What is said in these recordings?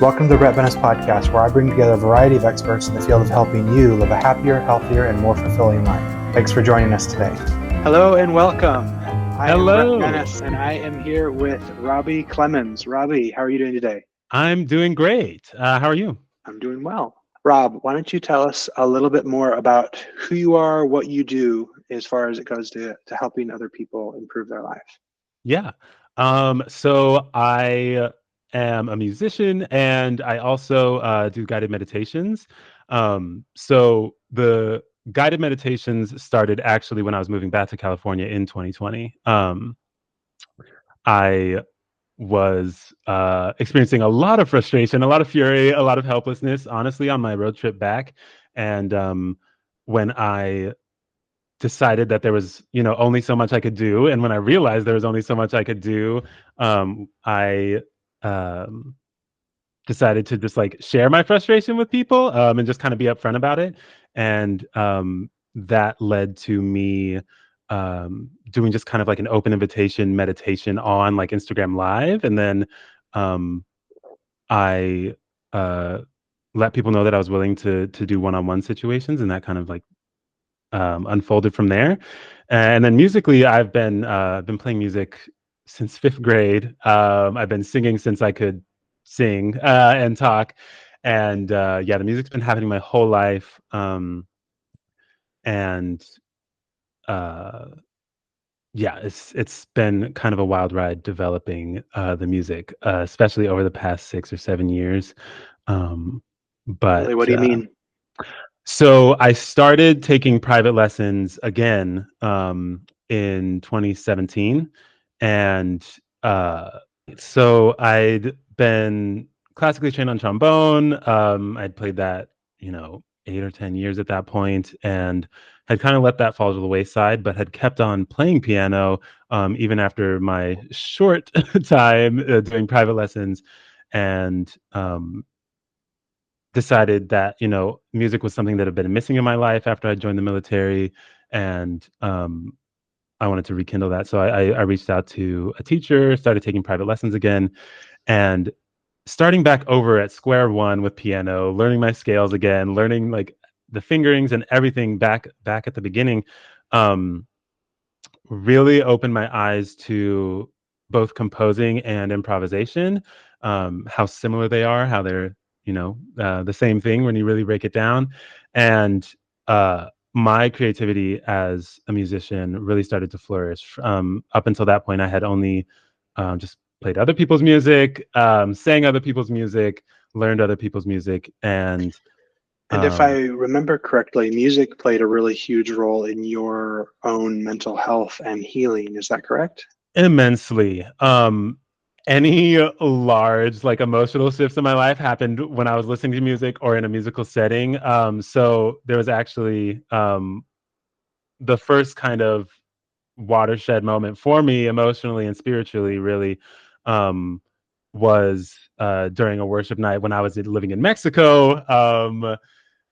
Welcome to the Brett Venice Podcast, where I bring together a variety of experts in the field of helping you live a happier, healthier, and more fulfilling life. Thanks for joining us today. Hello and welcome. I am Brett Hello. Venice, and I am here with Robbie Clemens. Robbie, how are you doing today? I'm doing great. How are you? I'm doing well. Rob, why don't you tell us a little bit more about who you are, what you do, as far as it goes to helping other people improve their life? Yeah. So I am a musician and I also do guided meditations. So the guided meditations started actually when I was moving back to California in 2020. I was experiencing a lot of frustration, a lot of fury, a lot of helplessness, honestly, on my road trip back. And when I decided that there was, only so much I could do, and when I realized there was only so much I could do, I um, decided to just like share my frustration with people and just kind of be upfront about it. And that led to me doing just kind of like an open invitation meditation on like Instagram Live, and then um, I let people know that I was willing to do one-on-one situations, and that kind of like unfolded from there. And then musically, I've been playing music since fifth grade. I've been singing since I could sing and talk, and yeah, the music's been happening my whole life. And uh, yeah, it's been kind of a wild ride developing the music, especially over the past 6 or 7 years. Um, Really, but what do you mean? So I started taking private lessons again in 2017, and uh, so I'd been classically trained on trombone. I'd played that, 8 or 10 years at that point, and had kind of let that fall to the wayside, but had kept on playing piano even after my short time doing private lessons, and decided that music was something that had been missing in my life after I joined the military, and I wanted to rekindle that. So I reached out to a teacher, started taking private lessons again, and starting back over at square one with piano, learning my scales again, learning like the fingerings and everything back at the beginning. Um, really opened my eyes to both composing and improvisation, how similar they are, how they're, the same thing when you really break it down. And my creativity as a musician really started to flourish. Up until that point, I had only just played other people's music, sang other people's music, learned other people's music, and And if I um, remember correctly, music played a really huge role in your own mental health and healing. Is that correct? immensely. Any large like emotional shifts in my life happened when I was listening to music or in a musical setting. So there was actually the first kind of watershed moment for me emotionally and spiritually, really, um, was during a worship night when I was living in Mexico,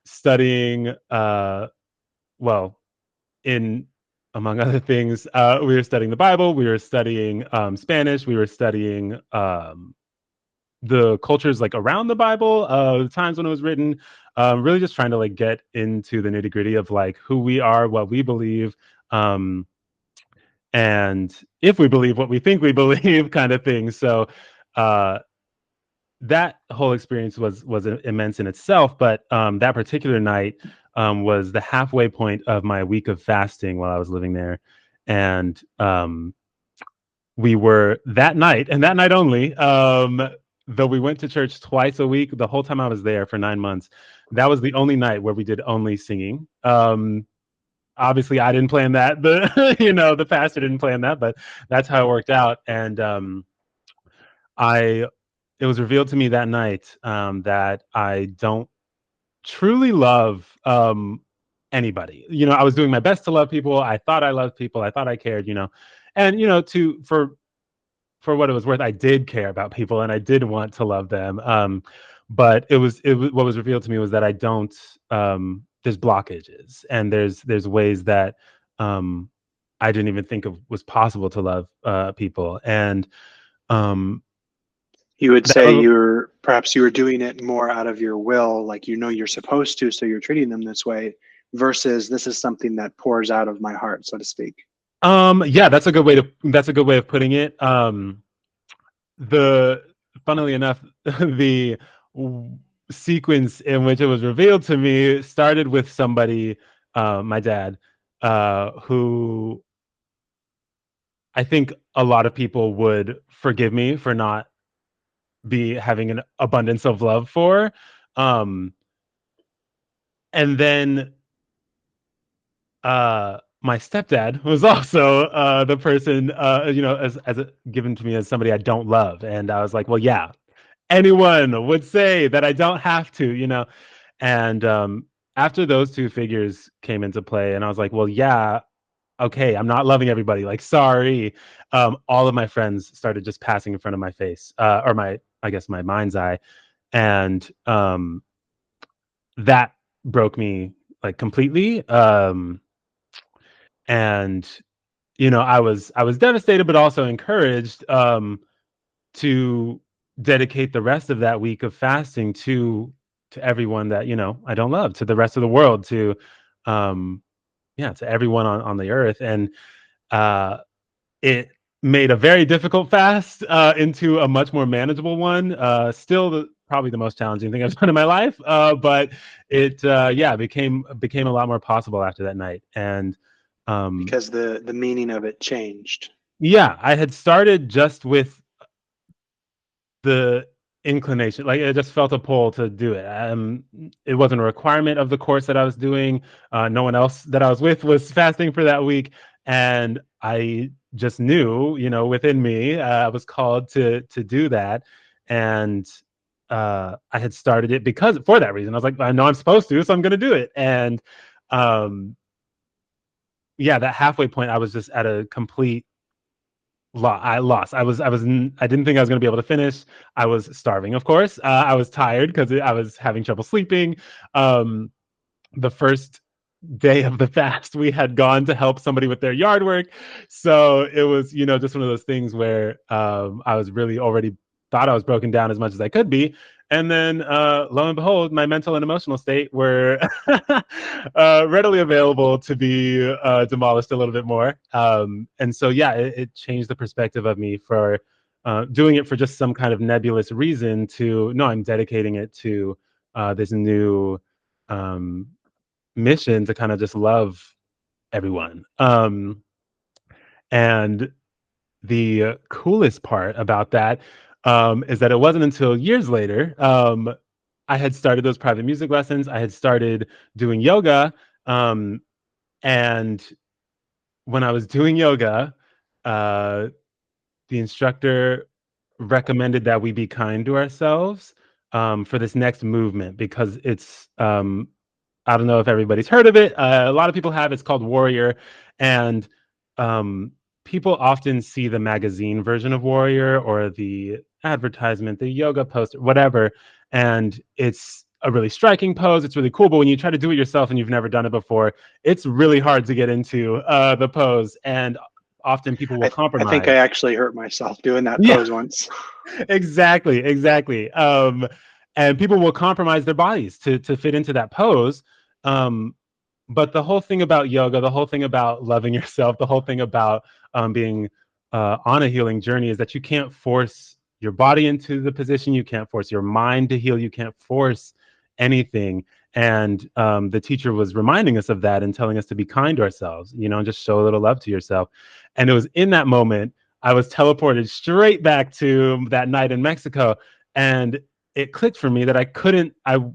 studying. Well, in among other things, we were studying the Bible, we were studying Spanish, we were studying the cultures like around the Bible, the times when it was written, really just trying to like get into the nitty gritty of like who we are, what we believe, um, and if we believe what we think we believe, kind of thing. So uh, that whole experience was immense in itself. But that particular night was the halfway point of my week of fasting while I was living there, and we were that night and that night only. Though we went to church twice a week, the whole time I was there for 9 months, that was the only night where we did only singing. Obviously, I didn't plan that. The pastor didn't plan that, but that's how it worked out. And I it was revealed to me that night that I don't truly love anybody. I was doing my best to love people. I thought I loved people. I thought I cared. And to for what it was worth, I did care about people and I did want to love them. But it was what was revealed to me was that I don't. There's blockages, and there's ways that um, I didn't even think of was possible to love people. And um, You would that say was, perhaps you were doing it more out of your will, like you're supposed to, so you're treating them this way, versus this is something that pours out of my heart, so to speak. yeah, that's a good way of putting it. The Funnily enough, the sequence in which it was revealed to me started with somebody, my dad, who I think a lot of people would forgive me for not be having an abundance of love for. Um, and then my stepdad was also the person, given to me as somebody I don't love. And I was like, well, yeah, anyone would say that I don't have to, And after those two figures came into play, and I was like, well, yeah, okay, I'm not loving everybody. Like, sorry. All of my friends started just passing in front of my face, or I guess my mind's eye. And that broke me like completely. And I was devastated, but also encouraged to dedicate the rest of that week of fasting to everyone that I don't love, to the rest of the world, um, to everyone on the earth. And it made a very difficult fast into a much more manageable one. Still, probably the most challenging thing I've done in my life, but it became a lot more possible after that night. And Because the meaning of it changed. yeah, I had started just with the inclination, like I just felt a pull to do it. It wasn't a requirement of the course that I was doing. No one else that I was with was fasting for that week, and I just knew, within me, I was called to do that. And I had started it because for that reason. I was like, I know I'm supposed to, so I'm going to do it. And yeah, that halfway point, I was just at a complete I lost. I didn't think I was going to be able to finish. I was starving, of course. I was tired because I was having trouble sleeping. The first day of the fast, we had gone to help somebody with their yard work. So it was, just one of those things where I was really already thought I was broken down as much as I could be. And then lo and behold, my mental and emotional state were readily available to be demolished a little bit more. And so, yeah, it changed the perspective of me for doing it for just some kind of nebulous reason to, no, I'm dedicating it to this new mission to kind of just love everyone. And the coolest part about that is that it wasn't until years later I had started those private music lessons. I had started doing yoga. And when I was doing yoga, uh, the instructor recommended that we be kind to ourselves for this next movement because it's I don't know if everybody's heard of it. A lot of people have. It's called Warrior, and um, people often see the magazine version of Warrior or the advertisement, the yoga poster, whatever, and it's a really striking pose. It's really cool, but when you try to do it yourself and you've never done it before, it's really hard to get into the pose, and often people will I think I compromise. actually hurt myself doing that Yeah, pose once. exactly. And people will compromise their bodies to fit into that pose. Um, but the whole thing about yoga, the whole thing about loving yourself, the whole thing about being on a healing journey is that you can't force your body into the position. You can't force your mind to heal. You can't force anything. And the teacher was reminding us of that and telling us to be kind to ourselves, and just show a little love to yourself. And it was in that moment I was teleported straight back to that night in Mexico. And it clicked for me that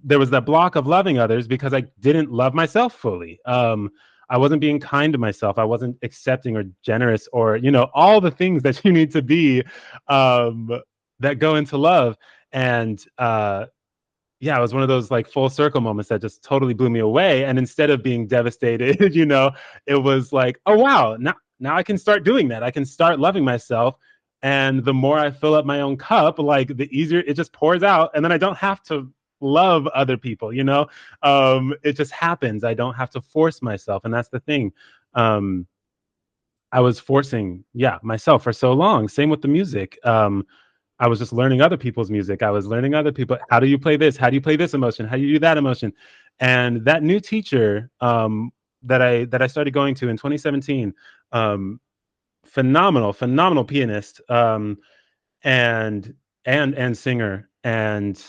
there was that block of loving others because I didn't love myself fully. I wasn't being kind to myself. I wasn't accepting or generous or, all the things that you need to be um, that go into love. And yeah, it was one of those like full circle moments that just totally blew me away. And instead of being devastated, it was like, oh, wow, now I can start doing that. I can start loving myself. And the more I fill up my own cup, like the easier it just pours out. And then I don't have to love other people, it just happens. I don't have to force myself. And that's the thing. I was forcing, myself for so long. Same with the music. I was just learning other people's music. I was learning other people. How do you play this? How do you play this emotion? How do you do that emotion? And that new teacher that I started going to in 2017, um, phenomenal pianist, and and singer. And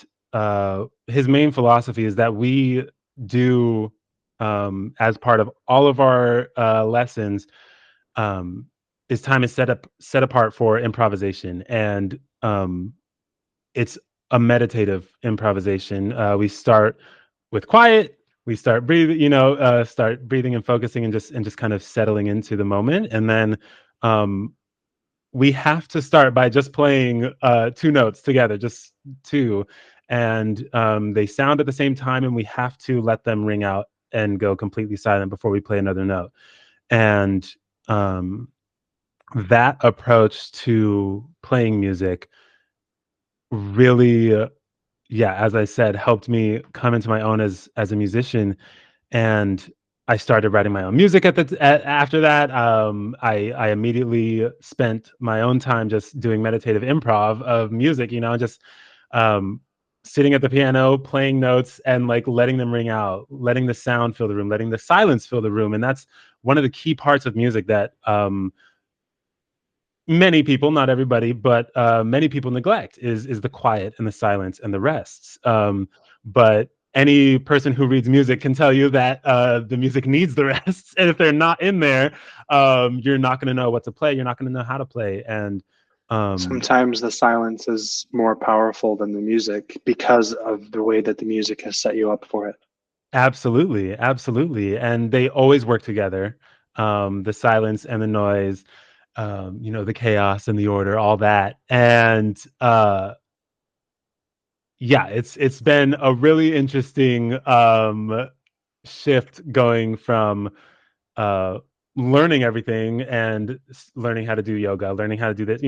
his main philosophy is that we do, as part of all of our lessons, um, time is set apart for improvisation, and it's a meditative improvisation. We start with quiet. We start breathing, start breathing and focusing, and just kind of settling into the moment, and then um, we have to start by just playing two notes together, just two, and they sound at the same time, and we have to let them ring out and go completely silent before we play another note. And um, that approach to playing music really, yeah, as I said, helped me come into my own as a musician. And I started writing my own music after that. I immediately spent my own time just doing meditative improv of music, just um, sitting at the piano, playing notes, and like letting them ring out, letting the sound fill the room, letting the silence fill the room. And that's one of the key parts of music that many people, not everybody, but many people neglect is the quiet and the silence and the rests. But any person who reads music can tell you that the music needs the rests, and if they're not in there, you're not going to know what to play. You're not going to know how to play, and um, Sometimes the silence is more powerful than the music because of the way that the music has set you up for it. absolutely, absolutely, and they always work together. The silence and the noise, the chaos and the order, all that, and yeah, it's been a really interesting shift going from uh, learning everything and learning how to do yoga, learning how to do this,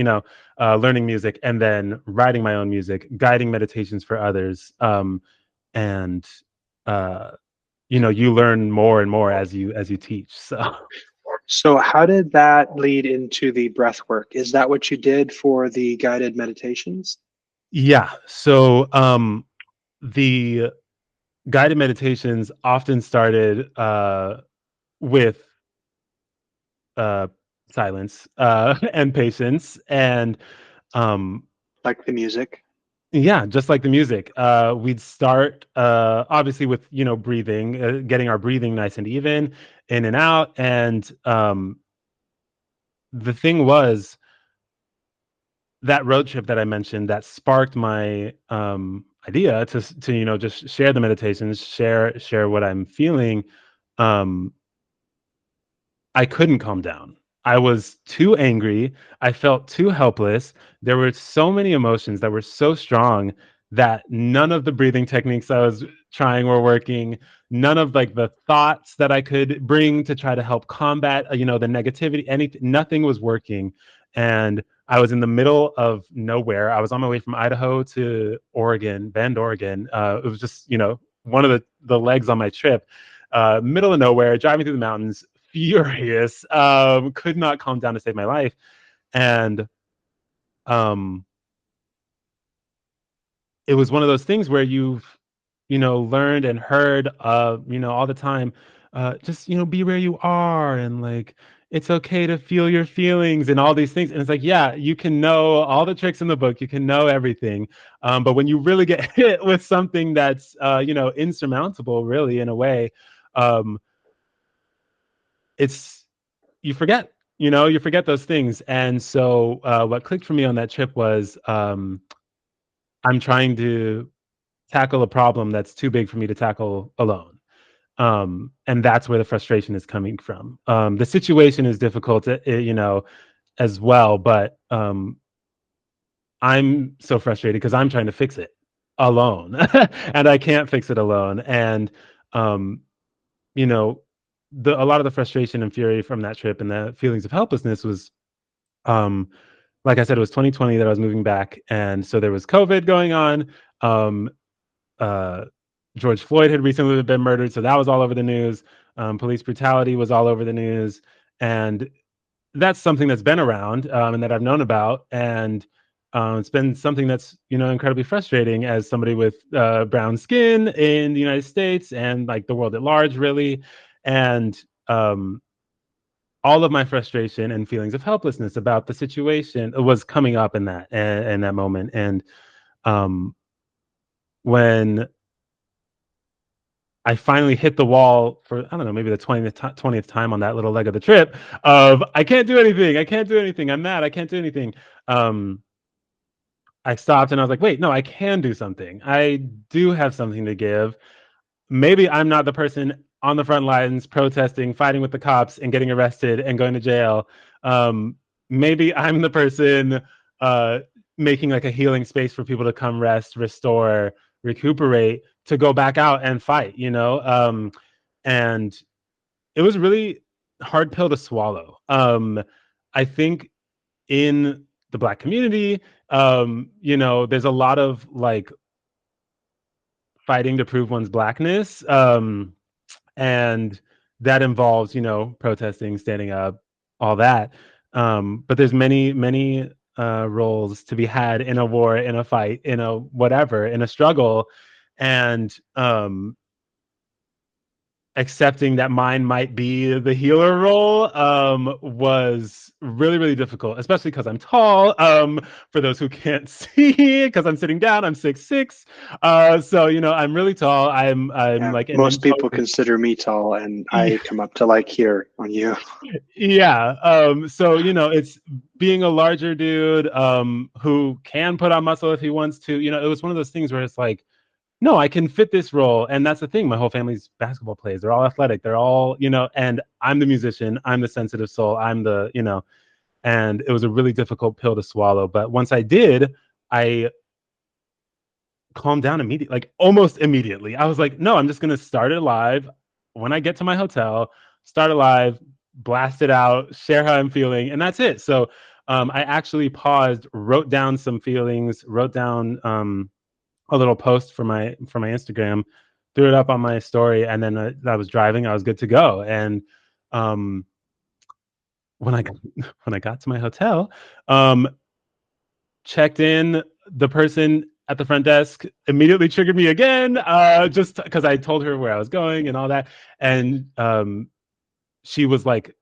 learning music, and then writing my own music, guiding meditations for others, and uh, you learn more and more as you teach. So So, how did that lead into the breath work? Is that what you did for the guided meditations? yeah, so the guided meditations often started with uh, silence and patience, and um, Like the music? yeah, just like the music. We'd start obviously with breathing, getting our breathing nice and even, in and out, and the thing was that road trip that I mentioned that sparked my idea to just share the meditations, share what I'm feeling. Um, I couldn't calm down. I was too angry. I felt too helpless. There were so many emotions that were so strong that none of the breathing techniques I was trying were working. None of like the thoughts that I could bring to try to help combat, the negativity, anything, nothing was working. And I was in the middle of nowhere. I was on my way from Idaho to Oregon, Bend, Oregon. It was just, one of the legs on my trip, middle of nowhere, driving through the mountains, furious, could not calm down to save my life. And um, it was one of those things where you've, learned and heard, all the time, just, be where you are, and like, it's okay to feel your feelings and all these things. And it's like, yeah, you can know all the tricks in the book, you can know everything. But when you really get hit with something that's, insurmountable, really, in a way, um, it's you forget those things. And so what clicked for me on that trip was, I'm trying to tackle a problem that's too big for me to tackle alone. And that's where the frustration is coming from. The situation is difficult, as well, but I'm so frustrated because I'm trying to fix it alone, and I can't fix it alone. And um, you know, a lot of the frustration and fury from that trip and the feelings of helplessness was, um, like I said, it was 2020 that I was moving back, and so there was COVID going on. Um, uh, George Floyd had recently been murdered, so that was all over the news. Police brutality was all over the news, and that's something that's been around, and that I've known about. And it's been something that's, incredibly frustrating as somebody with brown skin in the United States and like the world at large, really. And all of my frustration and feelings of helplessness about the situation was coming up in that moment. And um, when I finally hit the wall for, I don't know, maybe the 20th time on that little leg of the trip of, I can't do anything. I can't do anything. I'm mad. I can't do anything. I stopped and I was like, wait, no, I can do something. I do have something to give. Maybe I'm not the person on the front lines protesting, fighting with the cops and getting arrested and going to jail. Maybe I'm the person uh, making like a healing space for people to come rest, restore, recuperate, to go back out and fight, and it was a really hard pill to swallow. I think in the Black community, there's a lot of like fighting to prove one's Blackness. And that involves, protesting, standing up, all that. But there's many roles to be had in a war, in a fight, in a whatever, in a struggle. And accepting that mine might be the healer role was really, really difficult, especially because I'm tall. For those who can't see, because I'm sitting down, I'm 6'6". So I'm really tall. I'm Yeah, like an most people imposing. consider me tall, and I come up to like here on you. Yeah. So it's being a larger dude who can put on muscle if he wants to. It was one of those things where it's like, no, I can fit this role. And that's the thing. My whole family's basketball players. They're all athletic. They're all, and I'm the musician. I'm the sensitive soul. I'm the, and it was a really difficult pill to swallow. But once I did, I calmed down immediately, like almost immediately. I was like, no, I'm just going to start it live. When I get to my hotel, start it live, blast it out, share how I'm feeling. And that's it. So I actually paused, wrote down some feelings, wrote down, a little post for my Instagram, threw it up on my story, and then I was driving. I was good to go. And um, when I when I got to my hotel, checked in. The person at the front desk immediately triggered me again, just because I told her where I was going and all that. And she was like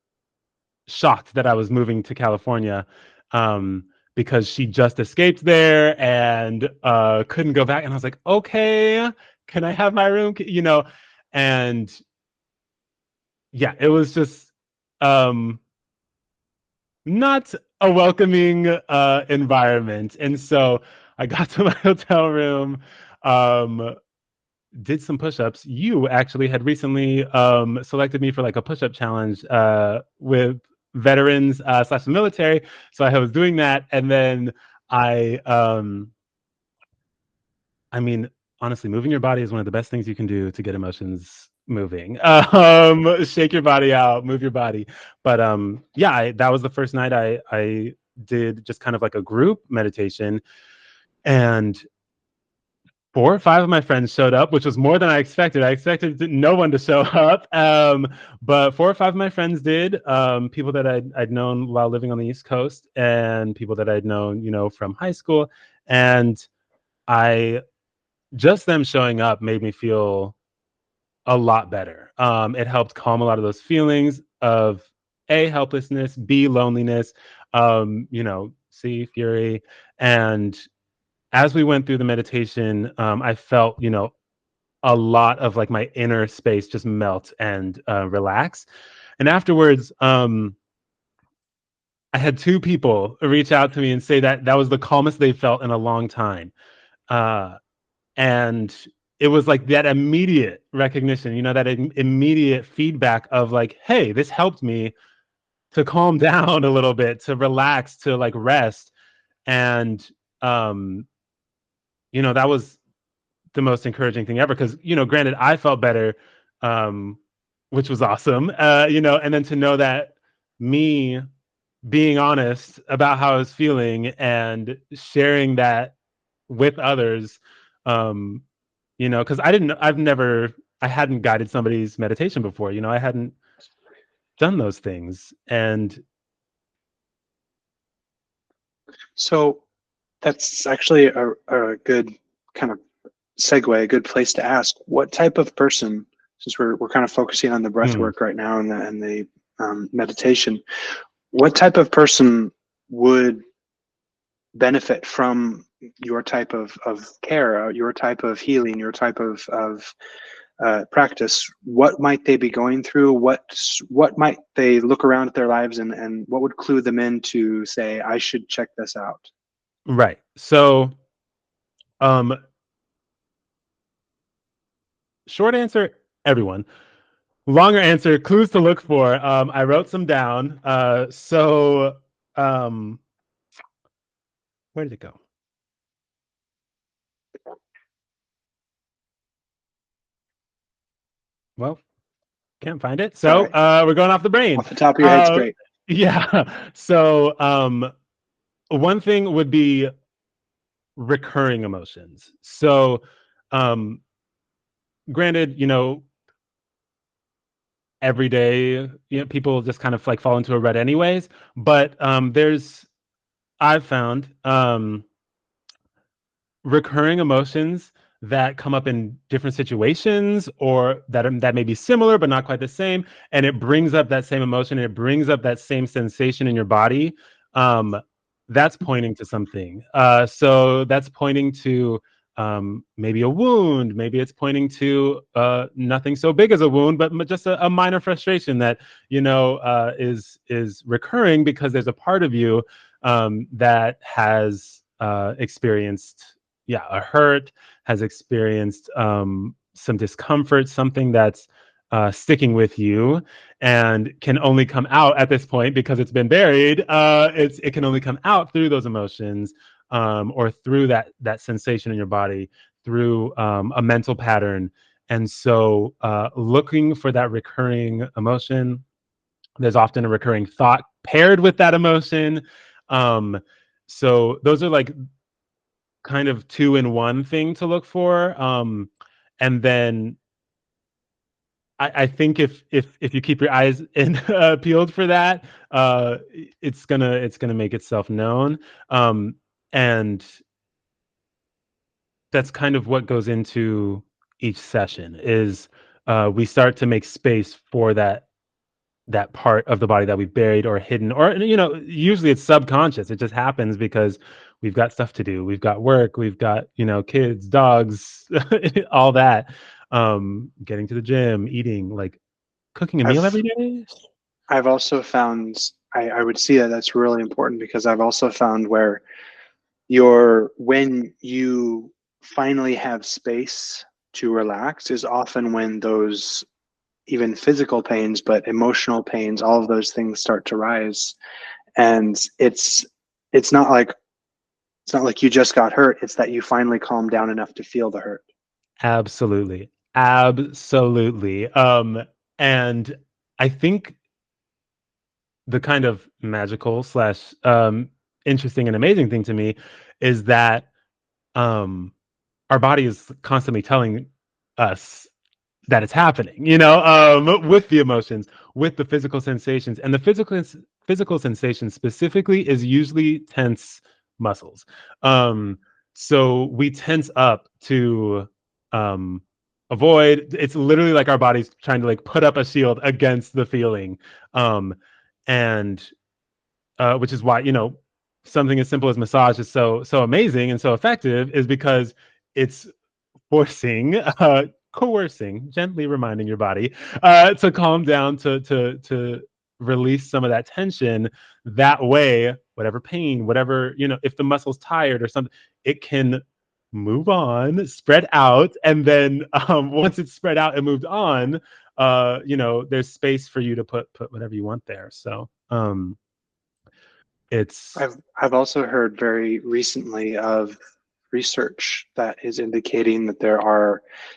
shocked that I was moving to California. Because she just escaped there and couldn't go back. And I was like, okay, can I have my room? And yeah, it was just not a welcoming environment. And so I got to my hotel room, did some push-ups. You actually had recently selected me for like a push-up challenge with veterans slash the military. So I was doing that. And then I I mean, honestly, moving your body is one of the best things you can do to get emotions moving. Shake your body out, move your body. But yeah, that was the first night I did just kind of like a group meditation, and 4 or 5 of my friends showed up, which was more than I expected. I expected no one to show up, but 4 or 5 of my friends did. People that I'd known while living on the East Coast, and people that I'd known, from high school, and I just them showing up made me feel a lot better. It helped calm a lot of those feelings of A, helplessness, B, loneliness, C, fury. And as we went through the meditation, I felt, a lot of like my inner space just melt and relax. And afterwards, I had 2 people reach out to me and say that that was the calmest they felt in a long time. Uh, and it was like that immediate recognition, that immediate feedback of like, hey, this helped me to calm down a little bit, to relax, to like rest. And um that was the most encouraging thing ever, because granted, I felt better, um which was awesome, and then to know that me being honest about how I was feeling and sharing that with others, um because I hadn't guided somebody's meditation before. I hadn't done those things. And So That's actually a good kind of segue, a good place to ask, what type of person, since we're kind of focusing on the breath Mm, work right now and the meditation, what type of person would benefit from your type of care, your type of healing, your type of practice? What might they be going through? What might they look around at their lives, and what would clue them in to say, I should check this out? right. So, um, short answer, everyone. Longer answer, clues to look for. I wrote some down. Um, where did it go? Well, can't find it. It's all So right. we're going off the brain. Off the top of your head's Uh, great. yeah. So one thing would be recurring emotions. So, um, granted, every day, people just kind of like fall into a rut anyways. But I've found recurring emotions that come up in different situations, or that may be similar but not quite the same, and it brings up that same emotion and it brings up that same sensation in your body. um, that's pointing to something. So that's pointing to maybe a wound. Maybe it's pointing to nothing so big as a wound, but just a minor frustration that is recurring because there's a part of you that has experienced, yeah, a hurt, has experienced some discomfort, something that's sticking with you, and can only come out at this point because it's been buried. It can only come out through those emotions, or through that sensation in your body, through a mental pattern. And so, looking for that recurring emotion, there's often a recurring thought paired with that emotion. Um, so those are like kind of two in one thing to look for. And then I think if you keep your eyes peeled for that, it's gonna make itself known. And that's kind of what goes into each session is we start to make space for that part of the body that we've buried or hidden, or usually it's subconscious. It just happens because we've got stuff to do, we've got work, we've got kids, dogs, all that. Getting to the gym, eating, like cooking a meal I've every day. I've also found, I would see that that's really important, because I've also found where when you finally have space to relax is often when those, even physical pains, but emotional pains, all of those things start to rise. And it's not like you just got hurt, it's that you finally calmed down enough to feel the hurt. Absolutely, absolutely. And I think the kind of magical slash interesting and amazing thing to me is that um our body is constantly telling us that it's happening, with the emotions, with the physical sensations. And the physical sensation specifically is usually tense muscles. So we tense up to um avoid. It's literally like our body's trying to like put up a shield against the feeling. And which is why something as simple as massage is so amazing and so effective, is because it's forcing, coercing, gently reminding your body to calm down, to release some of that tension. That way, whatever pain, whatever, if the muscle's tired or something, it can move on, spread out, and then once it's spread out and moved on, there's space for you to put whatever you want there. So it's I've also heard very recently of research that is indicating that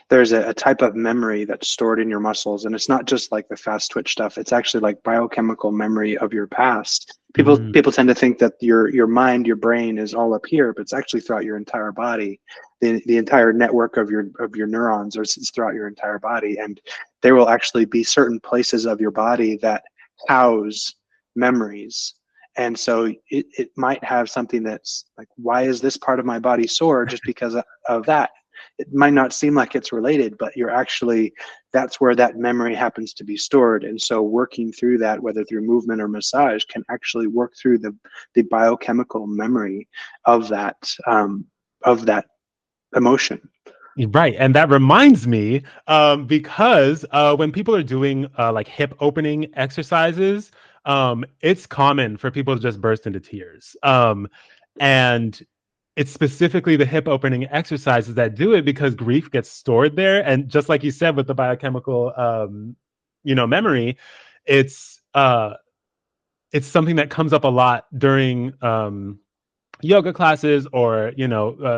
there's a type of memory that's stored in your muscles, and it's not just like the fast twitch stuff. It's actually like biochemical memory of your past. mm, People tend to think that your mind, your brain is all up here, but it's actually throughout your entire body. The entire network of your neurons is throughout your entire body, and there will actually be certain places of your body that house memories. And so it might have something that's like, why is this part of my body sore just because of that? It might not seem like it's related, but you're actually, that's where that memory happens to be stored. And so working through that, whether through movement or massage, can actually work through the biochemical memory of that emotion. Right. And that reminds me, because when people are doing like hip opening exercises, it's common for people to just burst into tears. And it's specifically the hip opening exercises that do it because grief gets stored there. And just like you said, with the biochemical, memory, it's something that comes up a lot during yoga classes, or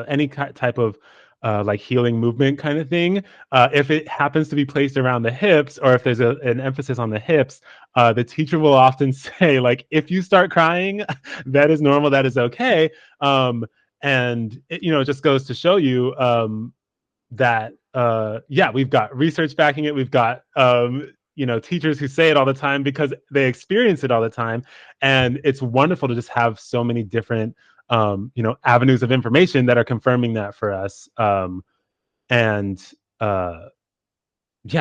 any type of like healing movement kind of thing. If it happens to be placed around the hips, or if there's an emphasis on the hips, the teacher will often say, like, if you start crying, that is normal, that is okay. And it just goes to show you that yeah, we've got research backing it. We've got teachers who say it all the time because they experience it all the time. And it's wonderful to just have so many different avenues of information that are confirming that for us. And yeah,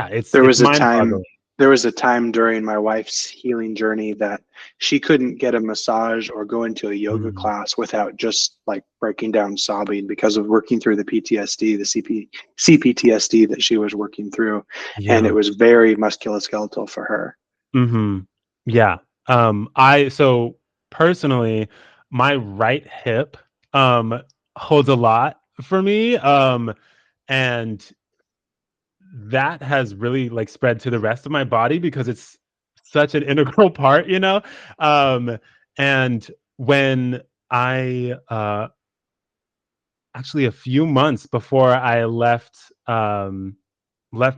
There it's was a mind-boggling. time there was a time during my wife's healing journey that she couldn't get a massage or go into a yoga Mm, class without just like breaking down sobbing because of working through the PTSD, the CPTSD that she was working through. And yeah. it was very musculoskeletal for her. Hmm. Yeah. So personally, my right hip holds a lot for me. And that has really like spread to the rest of my body because it's such an integral part, and when I actually, a few months before I left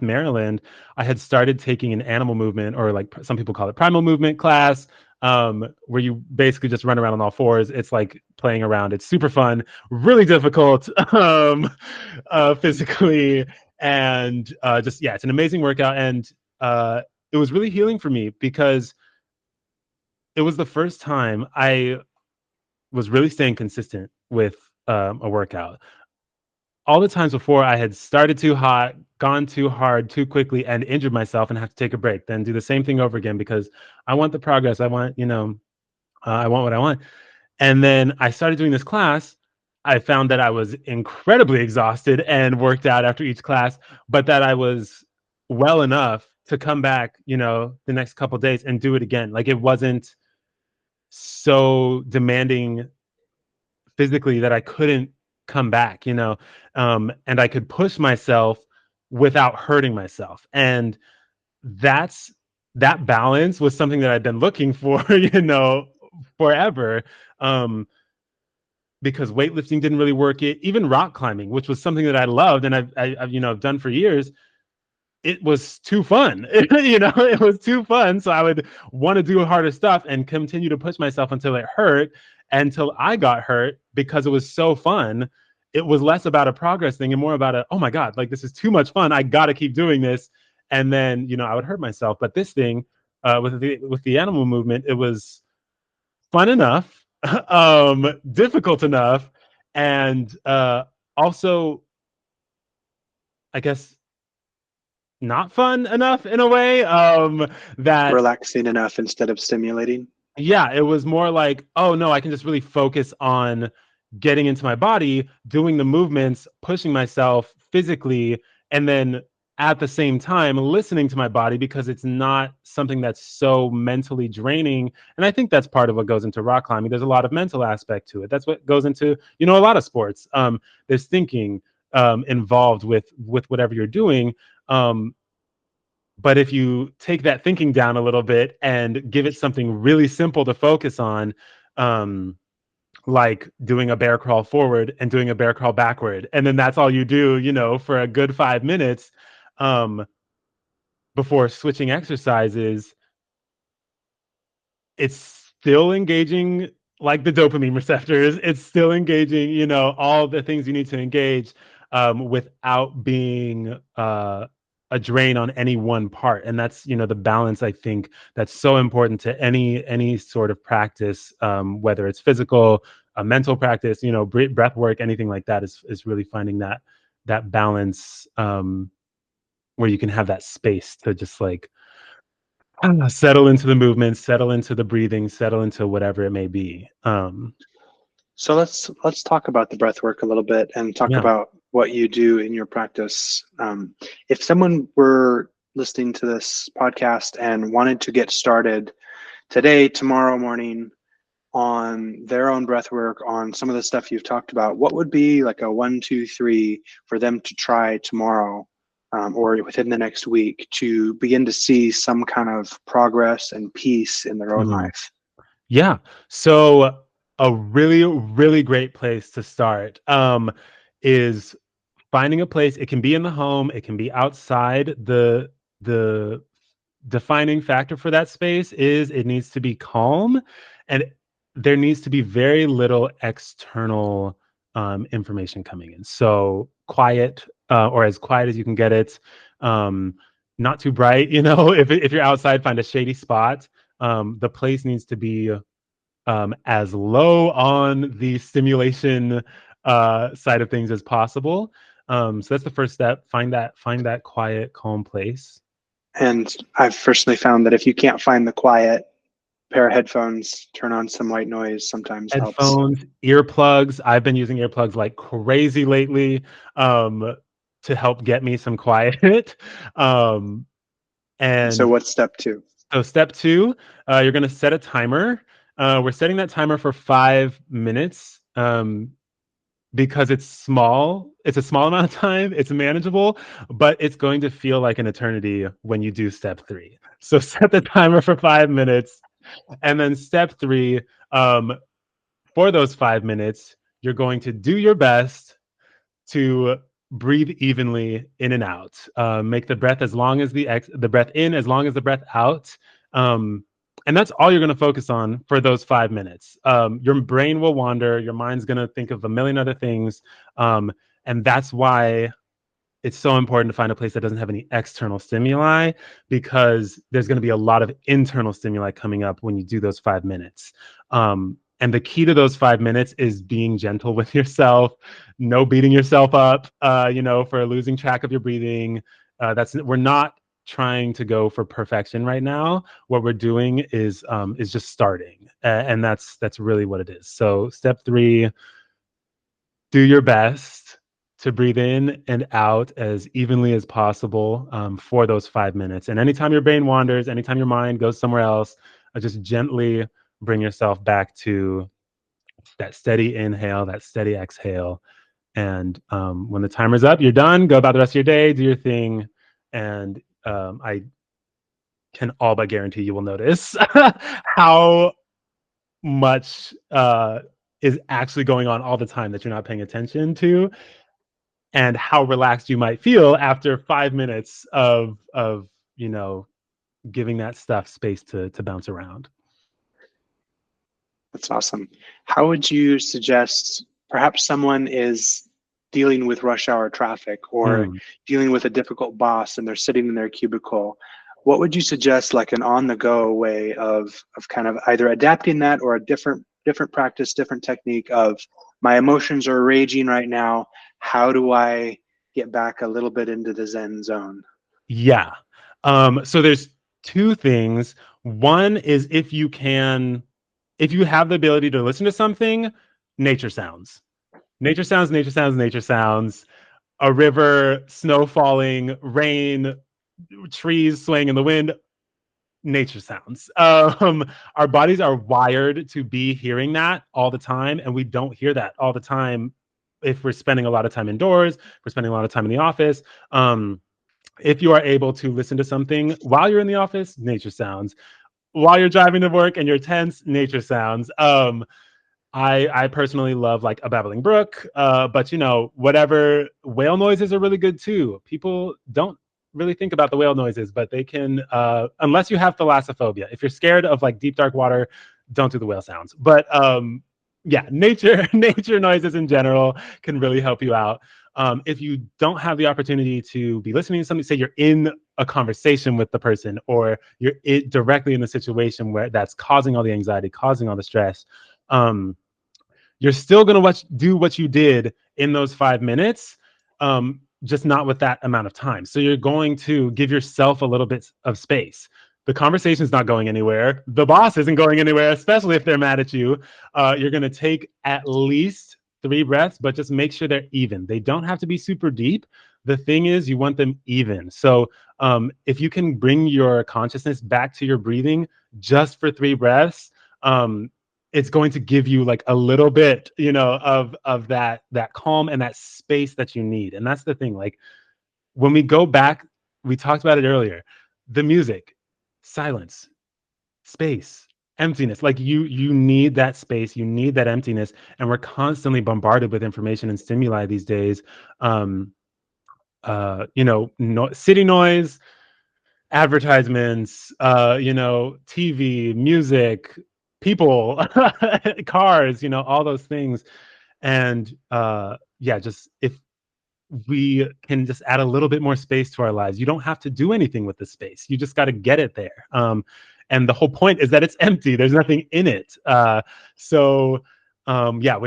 Maryland, I had started taking an animal movement, or like some people call it primal movement class, where you basically just run around on all fours. It's like playing around. It's super fun, really difficult, physically, and just yeah, it's an amazing workout, and it was really healing for me because it was the first time I was really staying consistent with a workout. All the times before, I had started too hot, gone too hard too quickly, and injured myself and have to take a break, then do the same thing over again because I want the progress. I want, I want what I want. And then I started doing this class. I found that I was incredibly exhausted and worked out after each class, but that I was well enough to come back, the next couple days and do it again. Like, it wasn't so demanding physically that I couldn't come back, and I could push myself without hurting myself. And that's that balance was something that I've been looking for, forever. Um, because weightlifting didn't really work it. Even rock climbing, which was something that I loved and I've done for years, it was too fun. It was too fun. So I would want to do harder stuff and continue to push myself until it hurt, until I got hurt because it was so fun. It was less about a progress thing and more about oh my God, like, this is too much fun. I got to keep doing this. And then, I would hurt myself. But this thing, with the animal movement, it was fun enough, difficult enough, and also, I guess, not fun enough in a way, that Relaxing enough instead of stimulating. yeah, it was more like, oh no, I can just really focus on getting into my body, doing the movements, pushing myself physically, and then at the same time listening to my body because it's not something that's so mentally draining. And I think that's part of what goes into rock climbing. There's a lot of mental aspect to it. That's what goes into, a lot of sports. There's thinking involved with whatever you're doing. But if you take that thinking down a little bit and give it something really simple to focus on, like doing a bear crawl forward and doing a bear crawl backward, and then that's all you do, for a good 5 minutes, um, before switching exercises, it's still engaging like the dopamine receptors. It's still engaging, all the things you need to engage, without being a drain on any one part. And that's, the balance, I think, that's so important to any sort of practice, whether it's physical, a mental practice, breath work, anything like that is really finding that balance, where you can have that space to just like settle into the movement, settle into the breathing, settle into whatever it may be. So let's talk about the breath work a little bit and talk Yeah. about what you do in your practice. If someone were listening to this podcast and wanted to get started today, tomorrow morning on their own breath work, on some of the stuff you've talked about, what would be like a 1, 2, 3 for them to try tomorrow, or within the next week, to begin to see some kind of progress and peace in their own Mhm. life? Yeah. So a really, really great place to start, is finding a place. It can be in the home, it can be outside. The defining factor for that space is it needs to be calm, and there needs to be very little external information coming in. So quiet, or as quiet as you can get it. Um, Not too bright. If you're outside, find a shady spot. The place needs to be as low on the stimulation side of things as possible. So that's the first step. Find that quiet, calm place. And I've personally found that if you can't find the quiet, pair of headphones, turn on some white noise sometimes helps. Headphones, earplugs. I've been using earplugs like crazy lately, to help get me some quiet. um, And so and what's step 2? so step two, you're going to set a timer. We're setting that timer for 5 minutes. Because it's small. It's a small amount of time. It's manageable, but it's going to feel like an eternity when you do step three. So set the timer for 5 minutes. And then step three, for those 5 minutes, you're going to do your best to breathe evenly in and out. Make the breath as long as the breath in, as long as the breath out. And that's all you're going to focus on for those 5 minutes. Your brain will wander. Your mind's going to think of a million other things. And that's why it's so important to find a place that doesn't have any external stimuli, because there's going to be a lot of internal stimuli coming up when you do those 5 minutes. And the key to those 5 minutes is being gentle with yourself, no beating yourself up, for losing track of your breathing. We're not trying to go for perfection right now. What we're doing is just starting, and that's really what it is. So step three, do your best to breathe in and out as evenly as possible, for those 5 minutes. And anytime your brain wanders, anytime your mind goes somewhere else, just gently bring yourself back to that steady inhale, that steady exhale. And when the timer's up, you're done. Go about the rest of your day, do your thing. And I can all but guarantee you will notice how much is actually going on all the time that you're not paying attention to, and how relaxed you might feel after 5 minutes of giving that stuff space to bounce around. That's awesome. How would you suggest perhaps someone is dealing with rush hour traffic or Mm. dealing with a difficult boss and they're sitting in their cubicle? What would you suggest, like an on-the-go way of kind of either adapting that or a different practice, different technique of, my emotions are raging right now. How do I get back a little bit into the Zen zone? Yeah. So there's two things. One is, if you have the ability to listen to something, nature sounds. Nature sounds, nature sounds, nature sounds. A river, snow falling, rain, trees swaying in the wind, nature sounds. Our bodies are wired to be hearing that all the time, and we don't hear that all the time if we're spending a lot of time indoors, if we're spending a lot of time in the office. If you are able to listen to something while you're in the office, nature sounds. While you're driving to work and you're tense, nature sounds. I personally love like a babbling brook, but whatever, whale noises are really good too. People don't really think about the whale noises, but they can, unless you have thalassophobia. If you're scared of like deep dark water, don't do the whale sounds. But yeah, nature noises in general can really help you out. If you don't have the opportunity to be listening to something, say you're in a conversation with the person, or you're directly in the situation where that's causing all the anxiety, causing all the stress, you're still going to do what you did in those 5 minutes, just not with that amount of time. So you're going to give yourself a little bit of space. The conversation's not going anywhere. The boss isn't going anywhere, especially if they're mad at you. You're going to take at least 3 breaths, but just make sure they're even. They don't have to be super deep. The thing is, you want them even. So if you can bring your consciousness back to your breathing just for 3 breaths, it's going to give you like a little bit, of that calm and that space that you need. And that's the thing. Like when we go back, we talked about it earlier, the music, silence, space, emptiness. Like you need that space, you need that emptiness. And we're constantly bombarded with information and stimuli these days. City noise, advertisements, TV, music, people, cars, all those things. And just if we can just add a little bit more space to our lives, you don't have to do anything with the space. You just got to get it there. And the whole point is that it's empty. There's nothing in it. When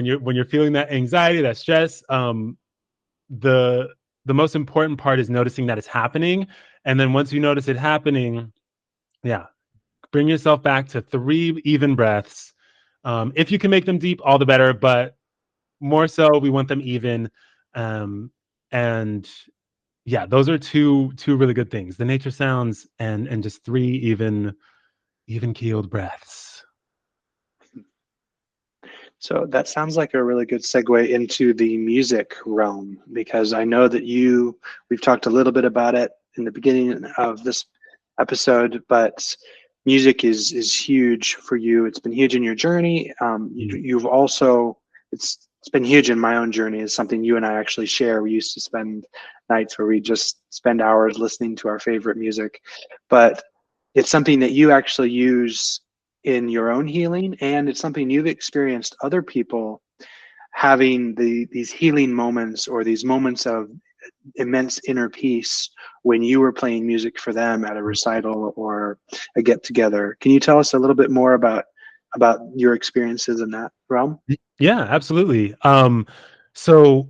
you're feeling that anxiety, that stress, the most important part is noticing that it's happening. And then once you notice it happening, bring yourself back to 3 even breaths. If you can make them deep, all the better, but more so we want them even. Those are two really good things: the nature sounds and just 3 even keeled breaths. So that sounds like a really good segue into the music realm, because I know that we've talked a little bit about it in the beginning of this episode, but music is huge for you. It's been huge in your journey. You've also, it's been huge in my own journey. It's something you and I actually share. We used to spend nights where we just spend hours listening to our favorite music, but it's something that you actually use in your own healing, and it's something you've experienced other people having these healing moments, or these moments of immense inner peace when you were playing music for them at a recital or a get together. Can you tell us a little bit more about your experiences in that realm? Yeah, absolutely. So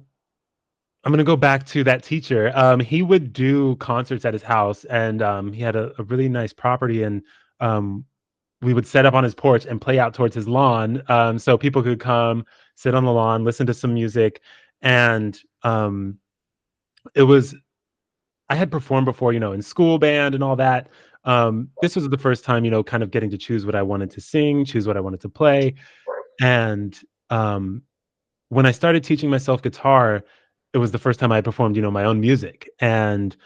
I'm going to go back to that teacher. He would do concerts at his house, and he had a really nice property, and we would set up on his porch and play out towards his lawn, so people could come sit on the lawn, listen to some music. And it was, I had performed before, in school band and all that. This was the first time, kind of getting to choose what I wanted to sing, choose what I wanted to play. And when I started teaching myself guitar, it was the first time I performed, my own music. And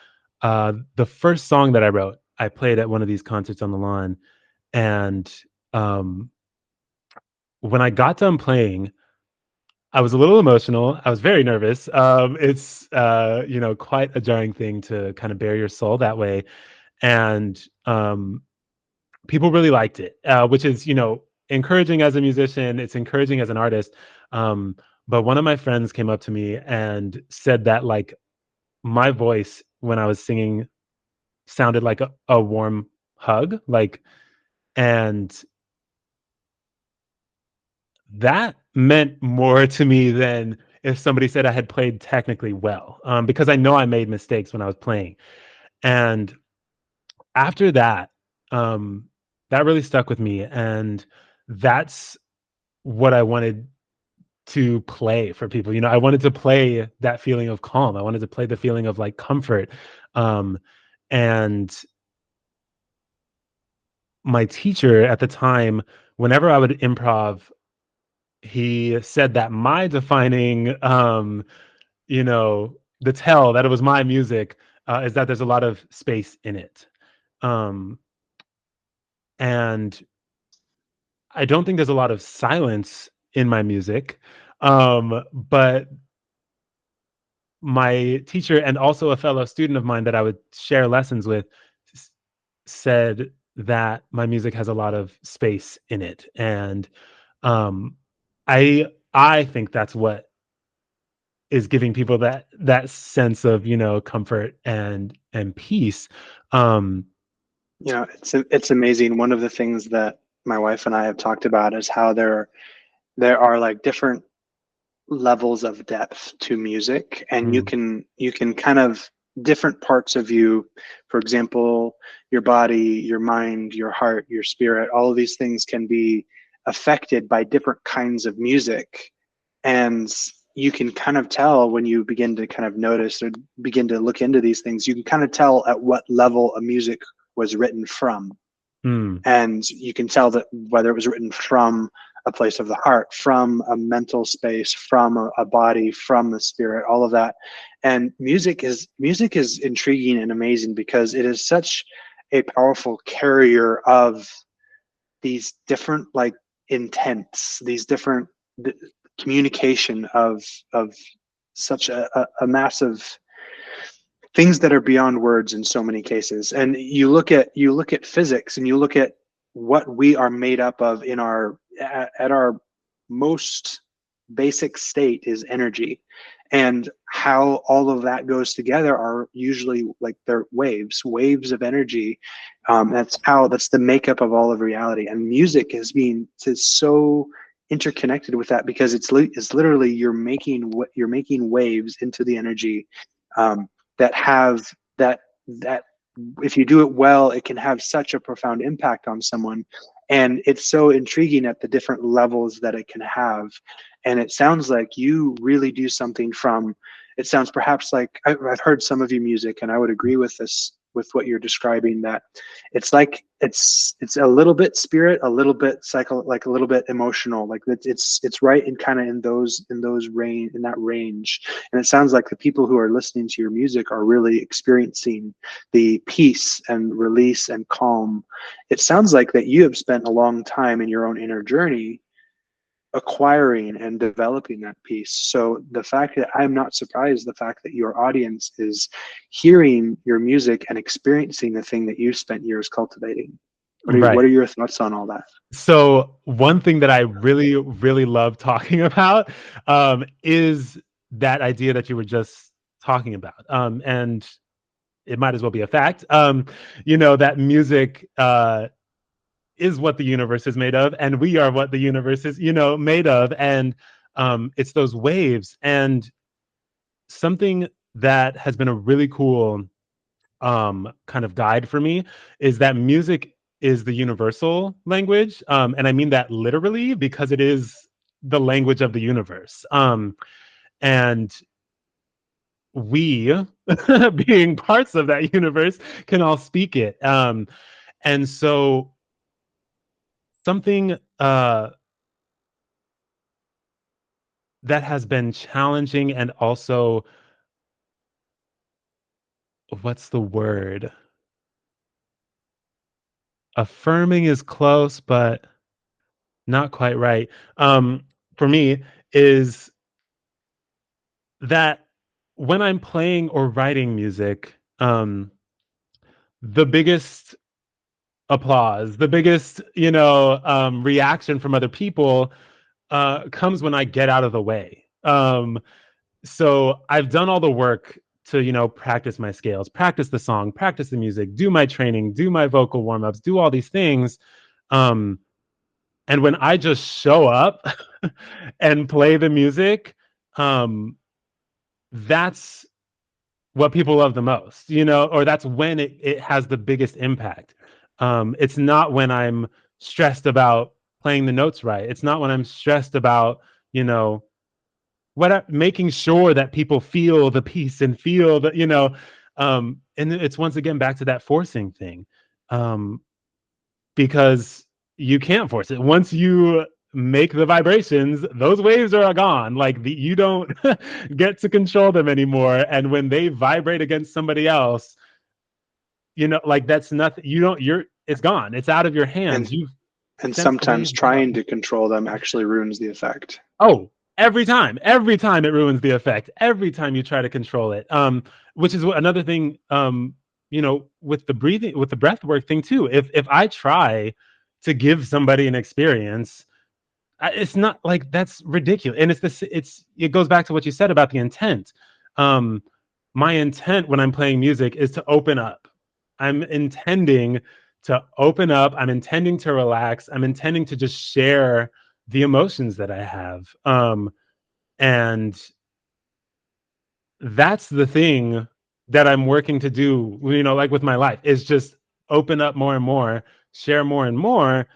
the first song that I wrote, I played at one of these concerts on the lawn. And when I got done playing, I was a little emotional. I was very nervous. It's quite a jarring thing to kind of bare your soul that way. And people really liked it, which is, encouraging as a musician. It's encouraging as an artist. But one of my friends came up to me and said that, like, my voice when I was singing sounded like a warm hug, and that meant more to me than if somebody said I had played technically well, because I know I made mistakes when I was playing. And after that, that really stuck with me, and that's what I wanted to play for people. I wanted to play that feeling of calm. I wanted to play the feeling of like comfort. And my teacher at the time, whenever I would improv, he said that my defining, the tell that it was my music, is that there's a lot of space in it. And I don't think there's a lot of silence in my music. But my teacher, and also a fellow student of mine that I would share lessons with, said that my music has a lot of space in it. And um, I think that's what is giving people that sense of, comfort and peace. It's amazing. One of the things that my wife and I have talked about is how there are like different levels of depth to music, and you can kind of different parts of you, for example, your body, your mind, your heart, your spirit, all of these things can be affected by different kinds of music. And you can kind of tell when you begin to kind of notice or begin to look into these things, you can kind of tell at what level a music was written from. And you can tell that whether it was written from a place of the heart, from a mental space, from a body, from the spirit, all of that. And music is intriguing and amazing because it is such a powerful carrier of these different like intents, these different communication of such a massive things that are beyond words in so many cases. And you look at physics, and you look at what we are made up of in at our most basic state is energy, and how all of that goes together are usually like they're waves of energy. That's the makeup of all of reality, and music is so interconnected with that, because it's literally you're making waves into the energy that have that if you do it well, it can have such a profound impact on someone. And it's so intriguing at the different levels that it can have. And it sounds like you really do something it sounds perhaps like I've heard some of your music, and I would agree with this, with what you're describing, that it's like it's a little bit spirit, a little bit like a little bit emotional, like it's right in kind of in that range. And it sounds like the people who are listening to your music are really experiencing the peace and release and calm. It sounds like that you have spent a long time in your own inner journey acquiring and developing that piece. So the fact that I'm not surprised, the fact that your audience is hearing your music and experiencing the thing that you spent years cultivating. What are your thoughts on all that? So one thing that I really, really love talking about is that idea that you were just talking about. And it might as well be a fact, that music is what the universe is made of, and we are what the universe is, made of. And it's those waves. And something that has been a really cool kind of guide for me is that music is the universal language. And I mean that literally, because it is the language of the universe. And we, being parts of that universe, can all speak it. And so something that has been challenging, and also, what's the word? Affirming is close, but not quite right. For me, is that when I'm playing or writing music, the biggest applause, the biggest, reaction from other people comes when I get out of the way. So I've done all the work to, practice my scales, practice the song, practice the music, do my training, do my vocal warm-ups, do all these things. And when I just show up and play the music, that's what people love the most, or that's when it has the biggest impact. It's not when I'm stressed about playing the notes right. It's not when I'm stressed about, making sure that people feel the peace and feel that, and it's once again back to that forcing thing, because you can't force it. Once you make the vibrations, those waves are gone. Like you don't get to control them anymore. And when they vibrate against somebody else, like that's nothing. It's gone. It's out of your hands. And sometimes trying to control them actually ruins the effect. Oh, every time it ruins the effect. Every time you try to control it. Which is another thing, with the breathing, with the breath work thing too. If I try to give somebody an experience, It's not like that's ridiculous. And it goes back to what you said about the intent. My intent when I'm playing music is to open up. I'm intending to open up. I'm intending to relax. I'm intending to just share the emotions that I have. And that's the thing that I'm working to do, like with my life, is just open up more and more, share more and more.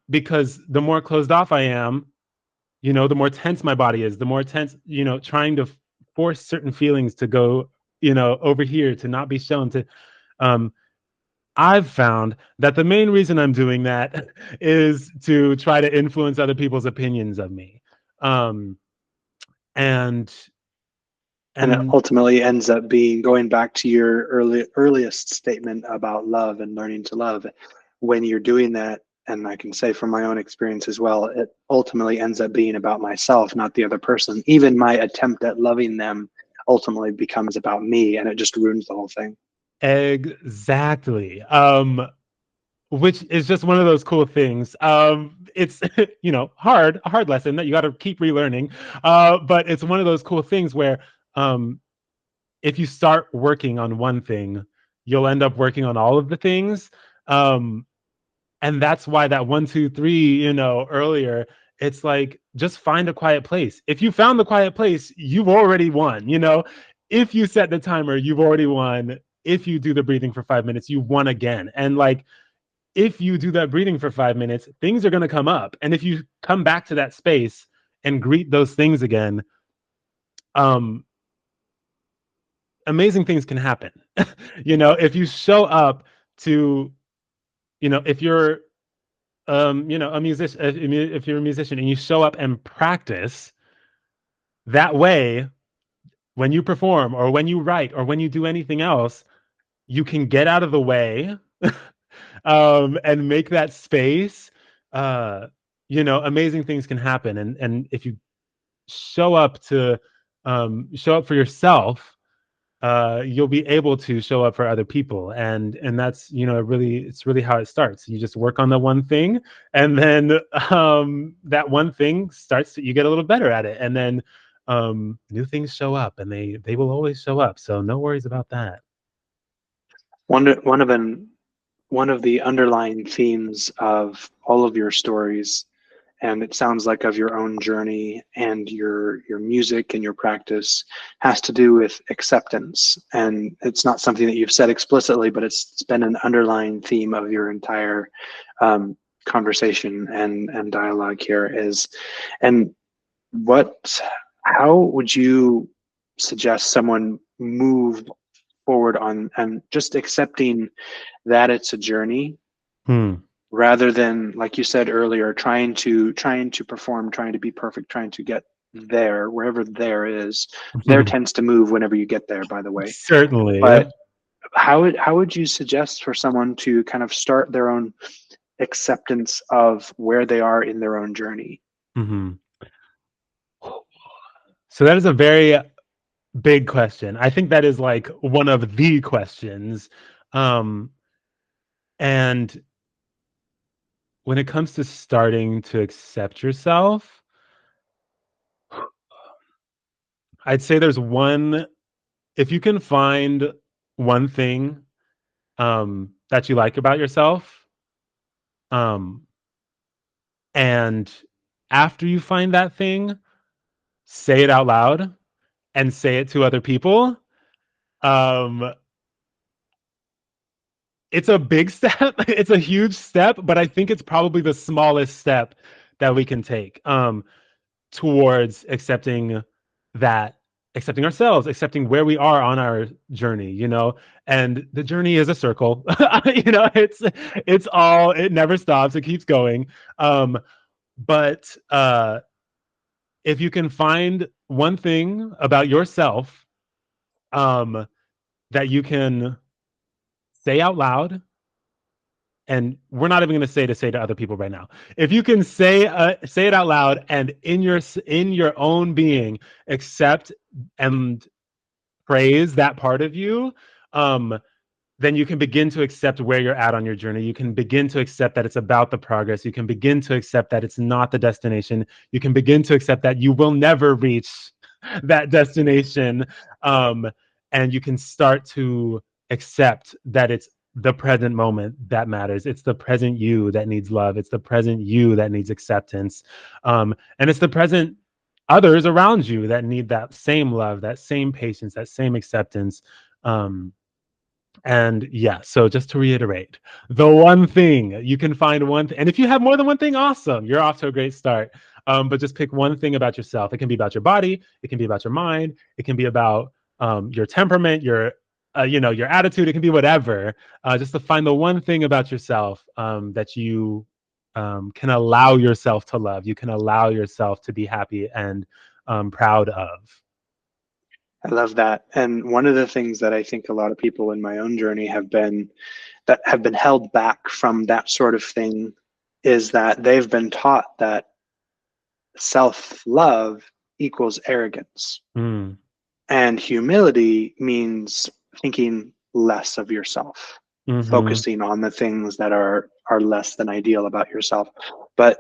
Because the more closed off I am, the more tense my body is, the more tense, trying to force certain feelings to go, over here, to not be shown, to, I've found that the main reason I'm doing that is to try to influence other people's opinions of me. And And it and ultimately ends up being, going back to your earliest statement about love and learning to love. When you're doing that, and I can say from my own experience as well, it ultimately ends up being about myself, not the other person. Even my attempt at loving them ultimately becomes about me, and it just ruins the whole thing. exactly. Which is just one of those cool things. It's a hard lesson that you got to keep relearning. But it's one of those cool things where if you start working on one thing, you'll end up working on all of the things. And that's why that 1, 2, 3, earlier, it's like, just find a quiet place. If you found the quiet place, you've already won. If you set the timer, you've already won. If you do the breathing for 5 minutes, you won again. And like, if you do that breathing for 5 minutes, things are going to come up. And if you come back to that space and greet those things again, amazing things can happen. If you show up to, if you're, a musician, if you're a musician and you show up and practice that way, when you perform or when you write or when you do anything else, you can get out of the way and make that space. Amazing things can happen. And if you show up for yourself, you'll be able to show up for other people. And that's, it's really how it starts. You just work on the one thing, and then that one thing you get a little better at it. And then new things show up, and they will always show up. So no worries about that. One of the underlying themes of all of your stories, and it sounds like of your own journey and your music and your practice, has to do with acceptance. And it's not something that you've said explicitly, but it's been an underlying theme of your entire conversation and dialogue here. How would you suggest someone move forward on and just accepting that it's a journey, rather than, like you said earlier, trying to perform, trying to be perfect, trying to get there, wherever there is. There tends to move whenever you get there, by the way. Certainly. But how would you suggest for someone to kind of start their own acceptance of where they are in their own journey? So that is a very big question. I think that is like one of the questions. And when it comes to starting to accept yourself, I'd say if you can find one thing that you like about yourself, and after you find that thing, say it out loud and say it to other people. It's a big step. It's a huge step, but I think it's probably the smallest step that we can take towards accepting ourselves, accepting where we are on our journey, and the journey is a circle. It never stops. It keeps going. But if you can find one thing about yourself that you can say out loud, and we're not even going to say to other people right now. If you can say it out loud, and in your own being, accept and praise that part of you, then you can begin to accept where you're at on your journey. You can begin to accept that it's about the progress. You can begin to accept that it's not the destination. You can begin to accept that you will never reach that destination. And you can start to accept that it's the present moment that matters. It's the present you that needs love. It's the present you that needs acceptance. And it's the present others around you that need that same love, that same patience, that same acceptance. And yeah, so just to reiterate, the one thing you can find one thing, and if you have more than one thing, awesome, you're off to a great start. But just pick one thing about yourself. It can be about your body, it can be about your mind, it can be about your temperament, your your attitude. It can be whatever. Just to find the one thing about yourself that you can allow yourself to love. You can allow yourself to be happy and proud of. I love that. And one of the things that I think a lot of people in my own journey have been held back from that sort of thing is that they've been taught that self-love equals arrogance. Mm. And humility means thinking less of yourself, Mm-hmm. focusing on the things that are less than ideal about yourself. But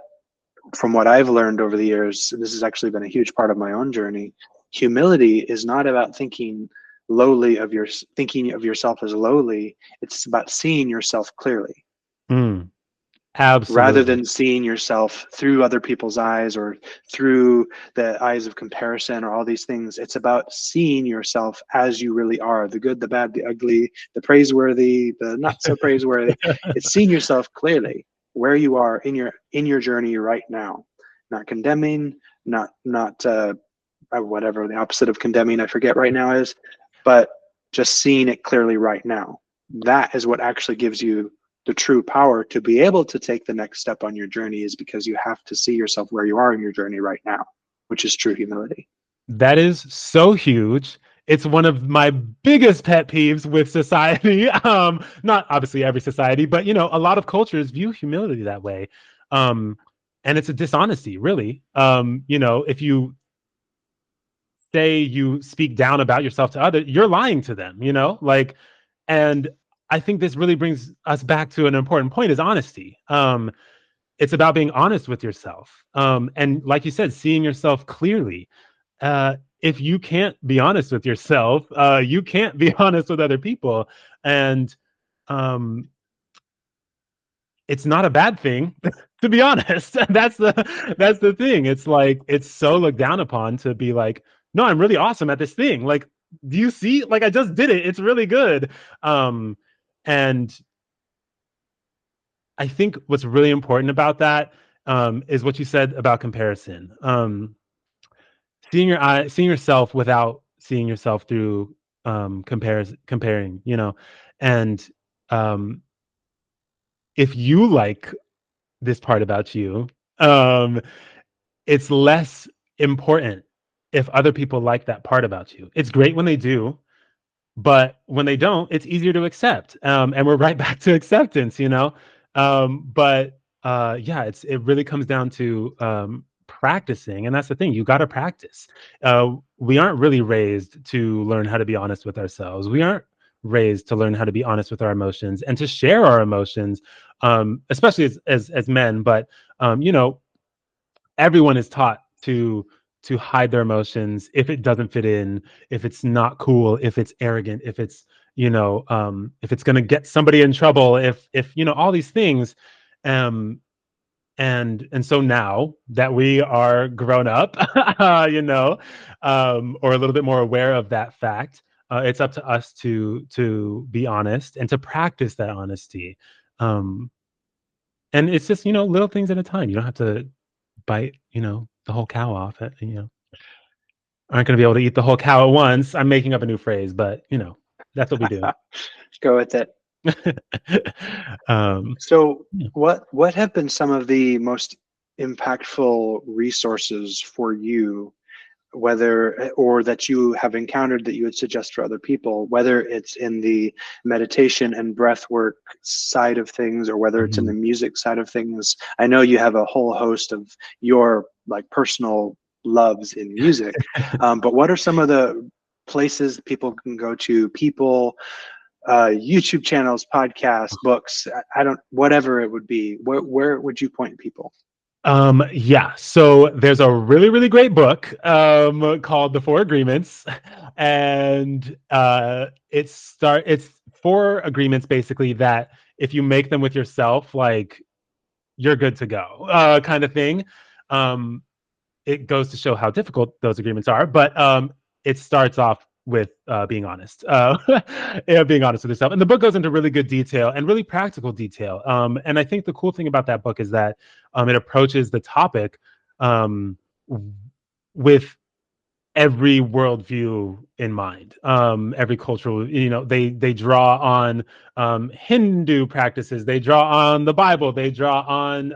from what I've learned over the years, this has actually been a huge part of my own journey. Humility is not about thinking of yourself as lowly. It's about seeing yourself clearly. Mm. Absolutely. Rather than seeing yourself through other people's eyes or through the eyes of comparison or all these things. It's about seeing yourself as you really are, the good, the bad, the ugly, the praiseworthy, the not so praiseworthy. It's seeing yourself clearly where you are in your journey right now, not condemning, not whatever the opposite of condemning, I forget right now is, but just seeing it clearly right now. That is what actually gives you the true power to be able to take the next step on your journey, is because you have to see yourself where you are in your journey right now, which is true humility. That is so huge. It's one of my biggest pet peeves with society. Not obviously every society, but a lot of cultures view humility that way. And it's a dishonesty, really. If you say you speak down about yourself to others, you're lying to them, and I think this really brings us back to an important point, is honesty. It's about being honest with yourself. And like you said, seeing yourself clearly. If you can't be honest with yourself, you can't be honest with other people. And it's not a bad thing, to be honest. That's the thing. It's like, it's so looked down upon to be like, no, I'm really awesome at this thing. Like, do you see? Like, I just did it. It's really good. And I think what's really important about that is what you said about comparison. Seeing yourself without seeing yourself through comparing, and if you like this part about you, it's less important if other people like that part about you. It's great when they do, but when they don't, it's easier to accept. And we're right back to acceptance, but yeah, it really comes down to practicing. And that's the thing, you got to practice. We aren't really raised to learn how to be honest with ourselves. We aren't raised to learn how to be honest with our emotions and to share our emotions, especially as men. But everyone is taught to hide their emotions if it doesn't fit in, if it's not cool, if it's arrogant, if it's if it's going to get somebody in trouble, if all these things. And so now that we are grown up, or a little bit more aware of that fact, it's up to us to be honest and to practice that honesty. And it's just little things at a time. You don't have to bite the whole cow off. Aren't going to be able to eat the whole cow at once. I'm making up a new phrase, but that's what we do. Go with it. So yeah. what have been some of the most impactful resources for you, or that you have encountered that you would suggest for other people, whether it's in the meditation and breath work side of things, or whether it's in the music side of things? I know you have a whole host of your personal loves in music, but what are some of the places people can go to, people, YouTube channels, podcasts, books. I don't, whatever it would be. Where would you point people? Yeah, so there's a really, really great book called The Four Agreements, and it's four agreements basically that if you make them with yourself, like you're good to go, kind of thing. Um, it goes to show how difficult those agreements are, but it starts off with being honest, yeah, being honest with yourself. And the book goes into really good detail and really practical detail. And I think the cool thing about that book is that it approaches the topic um, with every worldview in mind, every cultural, they draw on Hindu practices, they draw on the Bible, they draw on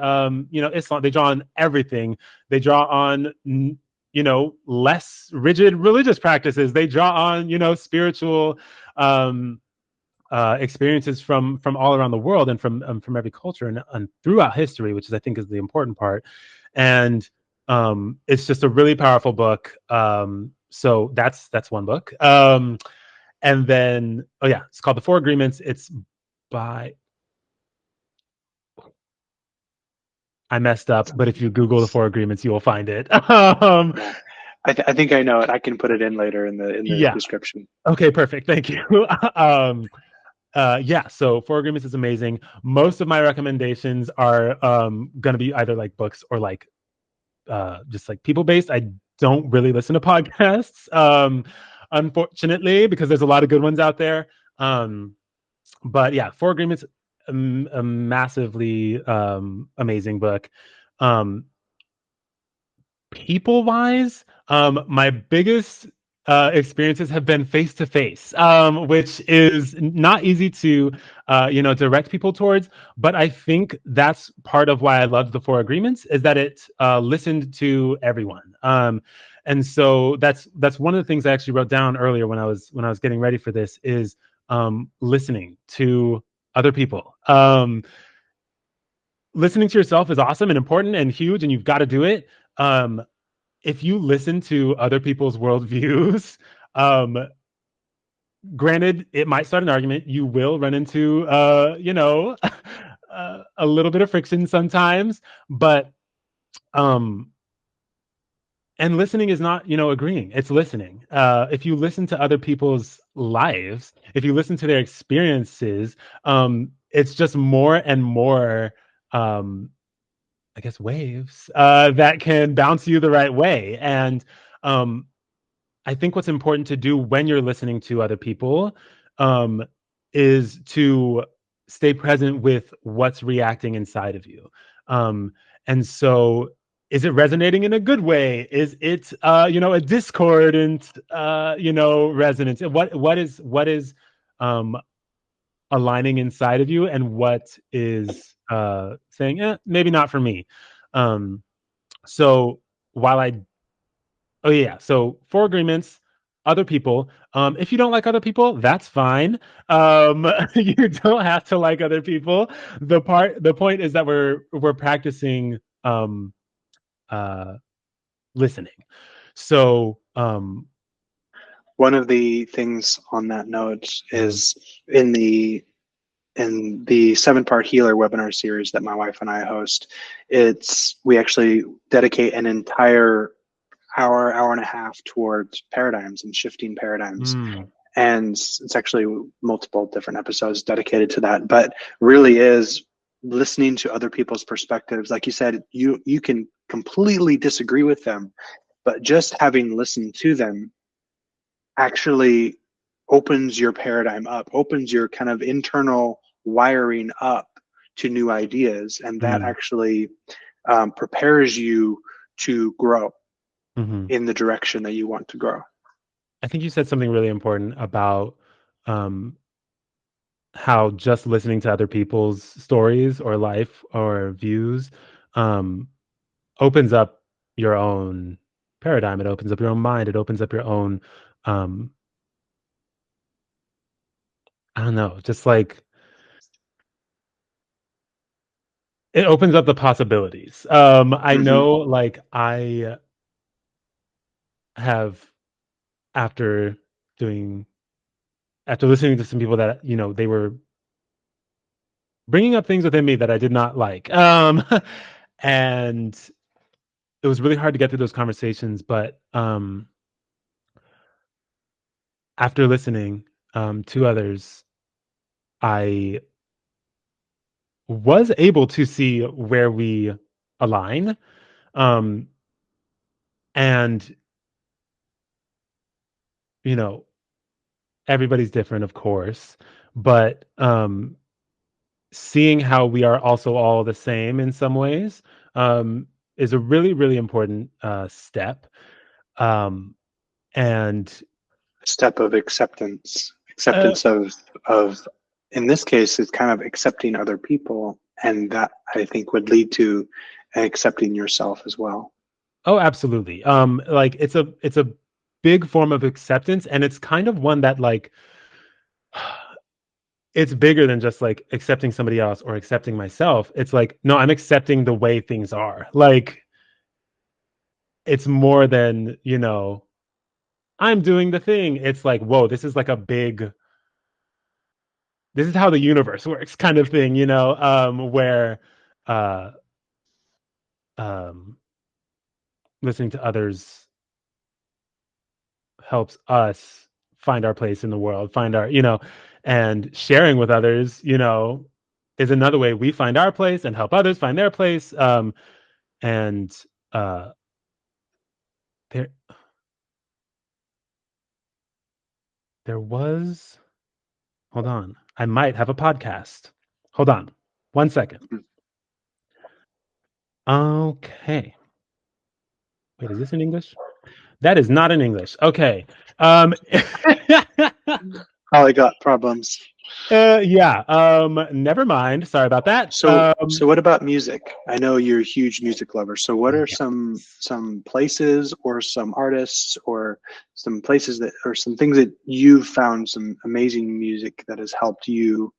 Islam, they draw on everything, they draw on less rigid religious practices, they draw on spiritual experiences from all around the world and from every culture and throughout history, which is I think is the important part. And it's just a really powerful book. So that's one book. And then it's called The Four Agreements. It's by, I messed up, but if you Google The Four Agreements, you will find it. I think I know it. I can put it in later in the description. Okay, perfect. Thank you. So Four Agreements is amazing. Most of my recommendations are going to be either like books or like just like people based. I don't really listen to podcasts, unfortunately, because there's a lot of good ones out there. But yeah, Four Agreements, a massively amazing book. People wise, my biggest experiences have been face to face, which is not easy to direct people towards. But I think that's part of why I loved The Four Agreements, is that it listened to everyone. And so that's one of the things I actually wrote down earlier when I was getting ready for this, is listening to other people. Listening to yourself is awesome and important and huge, and you've got to do it. If you listen to other people's worldviews, granted, it might start an argument. You will run into, a little bit of friction sometimes, but, and listening is not, agreeing. It's listening. If you listen to other people's lives, if you listen to their experiences, it's just more and more, I guess, waves that can bounce you the right way. And I think what's important to do when you're listening to other people is to stay present with what's reacting inside of you. And so, is it resonating in a good way? Is it, a discordant, resonance? What is aligning inside of you, and what is saying, maybe not for me. So while so Four Agreements, other people. If you don't like other people, that's fine. You don't have to like other people. The point is that we're practicing listening. So one of the things on that note is in the 7-part healer webinar series that my wife and I host, we actually dedicate an entire hour and a half towards paradigms and shifting paradigms. And it's actually multiple different episodes dedicated to that, but really is listening to other people's perspectives. Like you said, you can completely disagree with them, but just having listened to them actually opens your paradigm up, opens your kind of internal wiring up to new ideas, and that actually prepares you to grow in the direction that you want to grow. I think you said something really important about how just listening to other people's stories or life or views opens up your own paradigm. It opens up your own mind. It opens up your own, I don't know, just like, it opens up the possibilities. I know, like, I have, after doing after listening to some people that, you know, they were bringing up things within me that I did not like. And it was really hard to get through those conversations. But after listening to others, I was able to see where we align. Um, and, you know, everybody's different, of course, but seeing how we are also all the same in some ways um, is a really, really important step. Um, and Step of acceptance, uh, of in this case, it's kind of accepting other people, and that I think would lead to accepting yourself as well. oh, absolutely. Like it's a big form of acceptance, and it's kind of one that like it's bigger than just like accepting somebody else or accepting myself. It's like, no, I'm accepting the way things are. Like it's more than, you know, I'm doing the thing. It's like, whoa, this is like a big, this is how the universe works kind of thing, you know, where uh um listening to others helps us find our place in the world, find our, you know, and sharing with others, you know, is another way we find our place and help others find their place. And uh there there was, hold on, I might have a podcast. Hold on 1 second. Okay. Wait, is this in English? That is not in English. Okay. Probably got problems. Yeah. Never mind. Sorry about that. So what about music? I know you're a huge music lover. So what are Yeah. some places or some artists or some places that or some things that you've found some amazing music that has helped you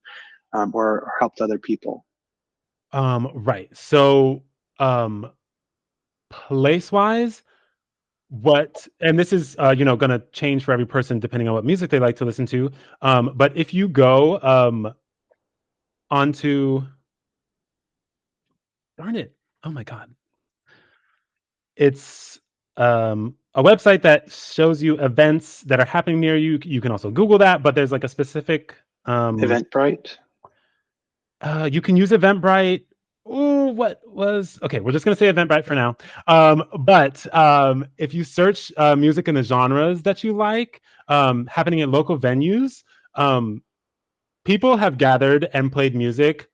or helped other people? Right. So, place-wise, what, and this is you know, gonna change for every person depending on what music they like to listen to. But if you go onto, darn it, oh my God, it's a website that shows you events that are happening near you. You can also Google that, but there's like a specific Eventbrite? you can use Eventbrite. Ooh, what was okay? We're just gonna say Eventbrite for now. But if you search music in the genres that you like, happening at local venues, um, people have gathered and played music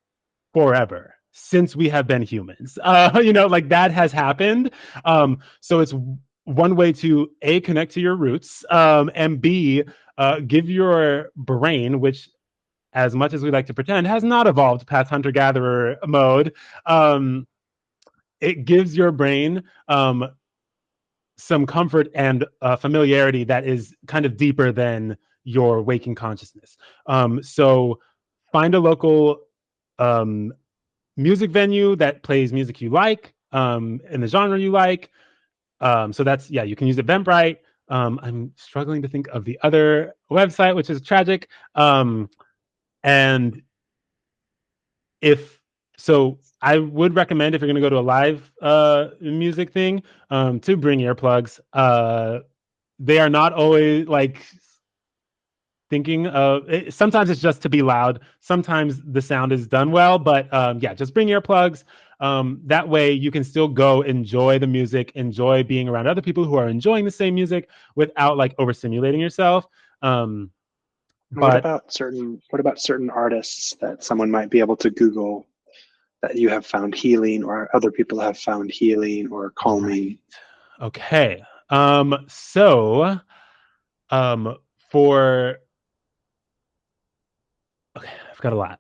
forever since we have been humans. You know, like that has happened. So it's one way to A, connect to your roots, and B, give your brain, which as much as we like to pretend, has not evolved past hunter-gatherer mode. Um, it gives your brain some comfort and familiarity that is kind of deeper than your waking consciousness. So find a local um, music venue that plays music you like in the genre you like. So that's, yeah, you can use Eventbrite. I'm struggling to think of the other website, which is tragic. And if so, I would recommend if you're going to go to a live music thing to bring earplugs. They are not always like thinking of it, sometimes it's just to be loud, sometimes the sound is done well, but yeah, just bring earplugs. That way you can still go enjoy the music, enjoy being around other people who are enjoying the same music without like overstimulating yourself. But What about certain artists that someone might be able to Google that you have found healing or other people have found healing or calming? right. Okay. So for okay, I've got a lot.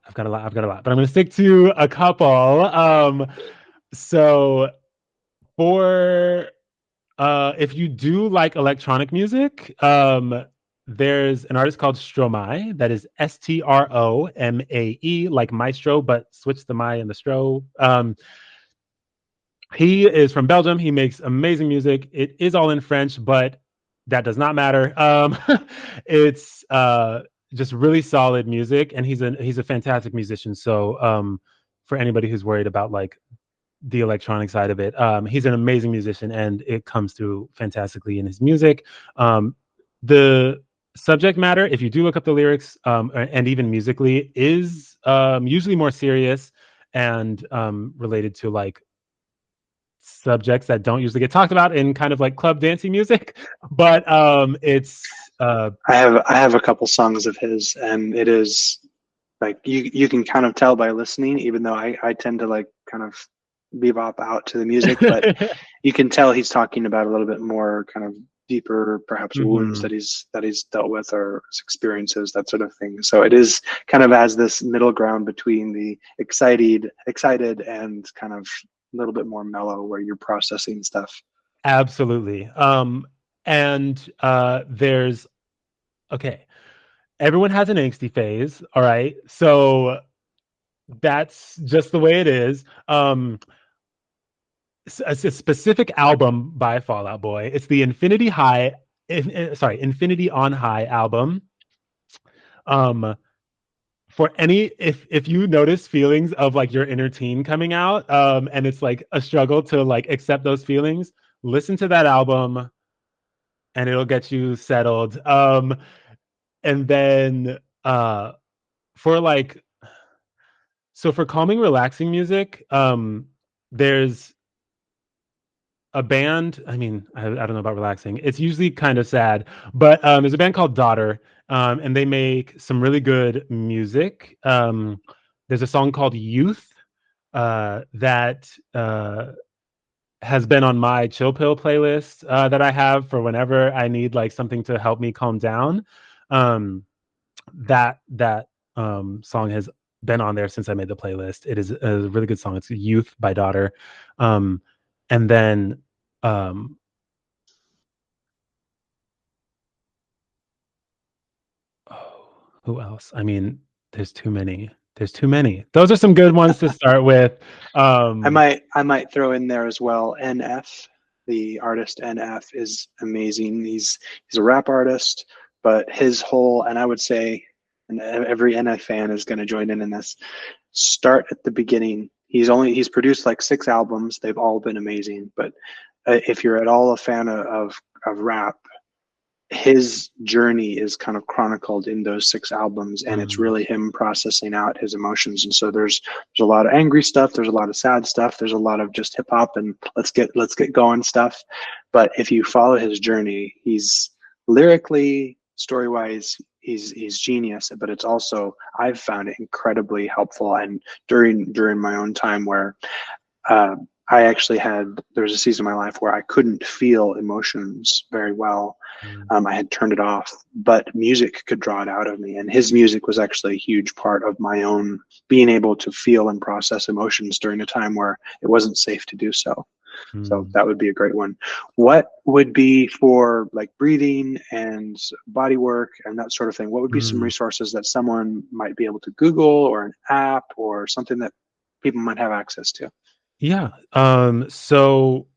But I'm gonna stick to a couple. So for if you do like electronic music, there's an artist called Stromae. That is Stromae, like maestro, but switch the Mai and the Stro. He is from Belgium. He makes amazing music. It is all in French, but that does not matter. It's just really solid music, and he's a fantastic musician. So for anybody who's worried about like the electronic side of it, he's an amazing musician, and it comes through fantastically in his music. The subject matter, if you do look up the lyrics, and even musically, is usually more serious and related to like subjects that don't usually get talked about in kind of like club dancing music. But it's I have a couple songs of his, and it is like you can kind of tell by listening, even though I tend to like kind of bebop out to the music, but you can tell he's talking about a little bit more kind of deeper, perhaps wounds that he's dealt with, or experiences, that sort of thing. So it is kind of as this middle ground between the excited and kind of a little bit more mellow, where you're processing stuff. Absolutely. And there's okay. Everyone has an angsty phase, all right? So that's just the way it is. A specific album by Fall Out Boy. It's the Infinity on High album. For any, if you notice feelings of like your inner teen coming out, and it's like a struggle to like accept those feelings, listen to that album, and it'll get you settled. And then for like, so for calming, relaxing music, there's a band. I mean, I don't know about relaxing. It's usually kind of sad, but there's a band called Daughter, and they make some really good music. There's a song called Youth that has been on my chill pill playlist that I have for whenever I need like something to help me calm down. That song has been on there since I made the playlist. It is a really good song. It's Youth by Daughter. And then who else? I mean, there's too many. Those are some good ones to start with. I might throw in there as well, NF. The artist NF is amazing. He's a rap artist, but his whole, and I would say, and every NF fan is going to join in this, start at the beginning. He's produced like 6 albums. They've all been amazing. But if you're at all a fan of rap, his journey is kind of chronicled in those 6 albums, and it's really him processing out his emotions. And so there's a lot of angry stuff, there's a lot of sad stuff, there's a lot of just hip hop and let's get going stuff. But if you follow his journey, he's lyrically, story wise, he's genius. But it's also, I've found it incredibly helpful. And during my own time where I actually there was a season of my life where I couldn't feel emotions very well. I had turned it off, but music could draw it out of me. And his music was actually a huge part of my own being able to feel and process emotions during a time where it wasn't safe to do so. So that would be a great one. What would be for like breathing and body work and that sort of thing? What would be some resources that someone might be able to Google, or an app, or something that people might have access to? Yeah. So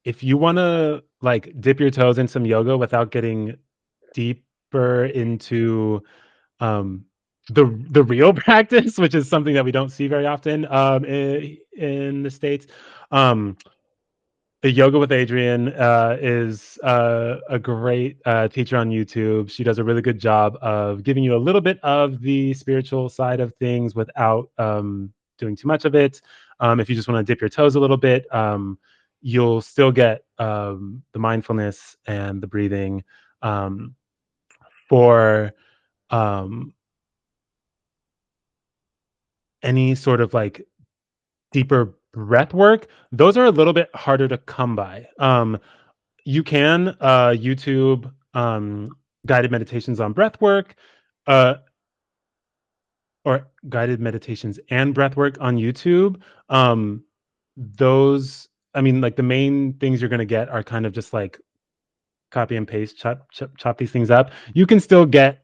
if you want to like dip your toes in some yoga without getting deeper into the real practice, which is something that we don't see very often in the States, the Yoga with Adrienne is a great teacher on YouTube. She does a really good job of giving you a little bit of the spiritual side of things without doing too much of it. If you just want to dip your toes a little bit, you'll still get the mindfulness and the breathing. For any sort of like deeper breath work, those are a little bit harder to come by. You can YouTube guided meditations on breath work, or guided meditations and breath work on YouTube. Those, I mean, like the main things you're going to get are kind of just like copy and paste, chop these things up. You can still get,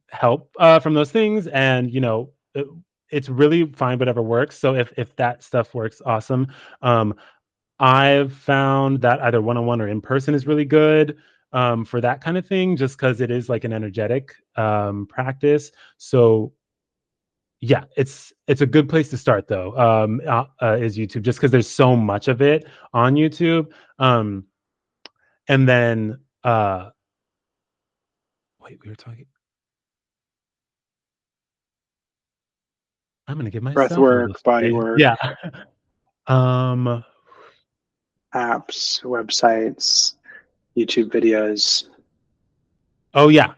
help from those things, and it's really fine, whatever works. So if that stuff works, awesome. I've found that either one-on-one or in person is really good. for that kind of thing, just because it is like an energetic practice. So yeah, it's a good place to start though. Is YouTube, just because there's so much of it on YouTube. And then wait, we were talking. I'm gonna give myself a little Breathwork, body space. work, Yeah. um. apps, websites, YouTube videos. Oh yeah.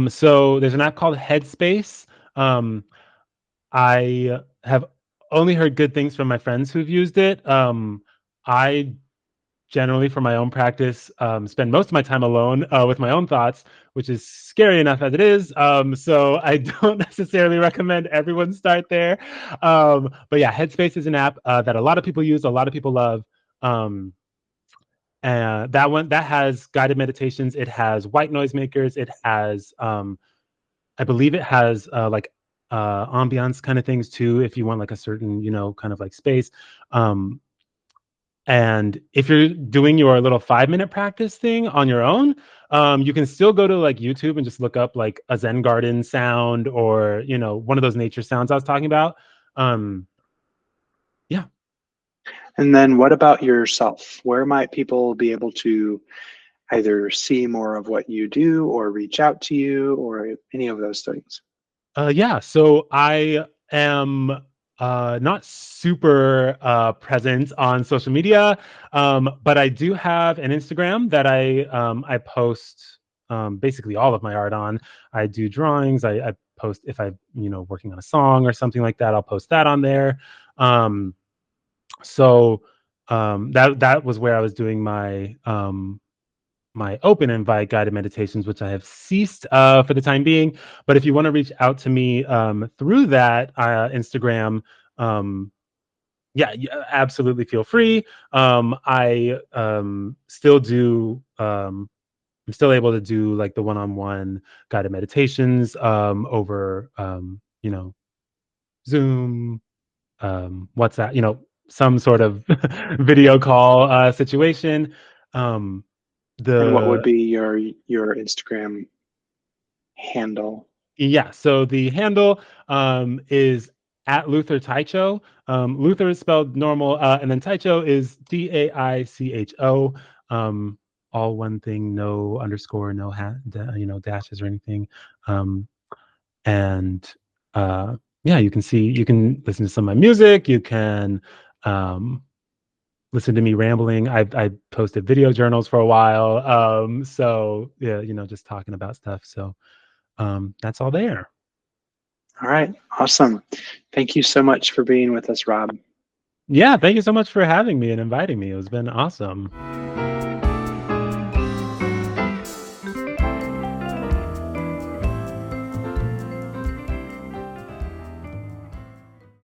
So there's an app called Headspace. Um, I have only heard good things from my friends who've used it. I generally, for my own practice, spend most of my time alone with my own thoughts, which is scary enough as it is. So I don't necessarily recommend everyone start there. But yeah, Headspace is an app that a lot of people use, a lot of people love. And that has guided meditations. It has white noise makers. It has, I believe, it has like ambiance kind of things too, if you want like a certain, kind of like space. And if you're doing your little 5-minute practice thing on your own, you can still go to like YouTube and just look up like a Zen garden sound, or, one of those nature sounds I was talking about. Yeah. And then what about yourself? Where might people be able to either see more of what you do or reach out to you or any of those things? Yeah. So I am not super present on social media, but I do have an Instagram that I post basically all of my art on. I do drawings. I post if I working on a song or something like that. I'll post that on there. So that was where I was doing my open invite guided meditations, which I have ceased for the time being. But if you want to reach out to me through that Instagram, yeah, absolutely feel free. I still do. I'm still able to do like the one-on-one guided meditations over, Zoom, WhatsApp, some sort of video call situation. Um, And what would the be your Instagram handle? Yeah, so the handle is at Luther Taicho. Luther is spelled normal, and then Taicho is Daicho. All one thing, no underscore, no dashes or anything. Um, and yeah, you can listen to some of my music. You can listen to me rambling. I posted video journals for a while. So yeah, just talking about stuff. So that's all there. All right, awesome. Thank you so much for being with us, Rob. Yeah, thank you so much for having me and inviting me. It's been awesome.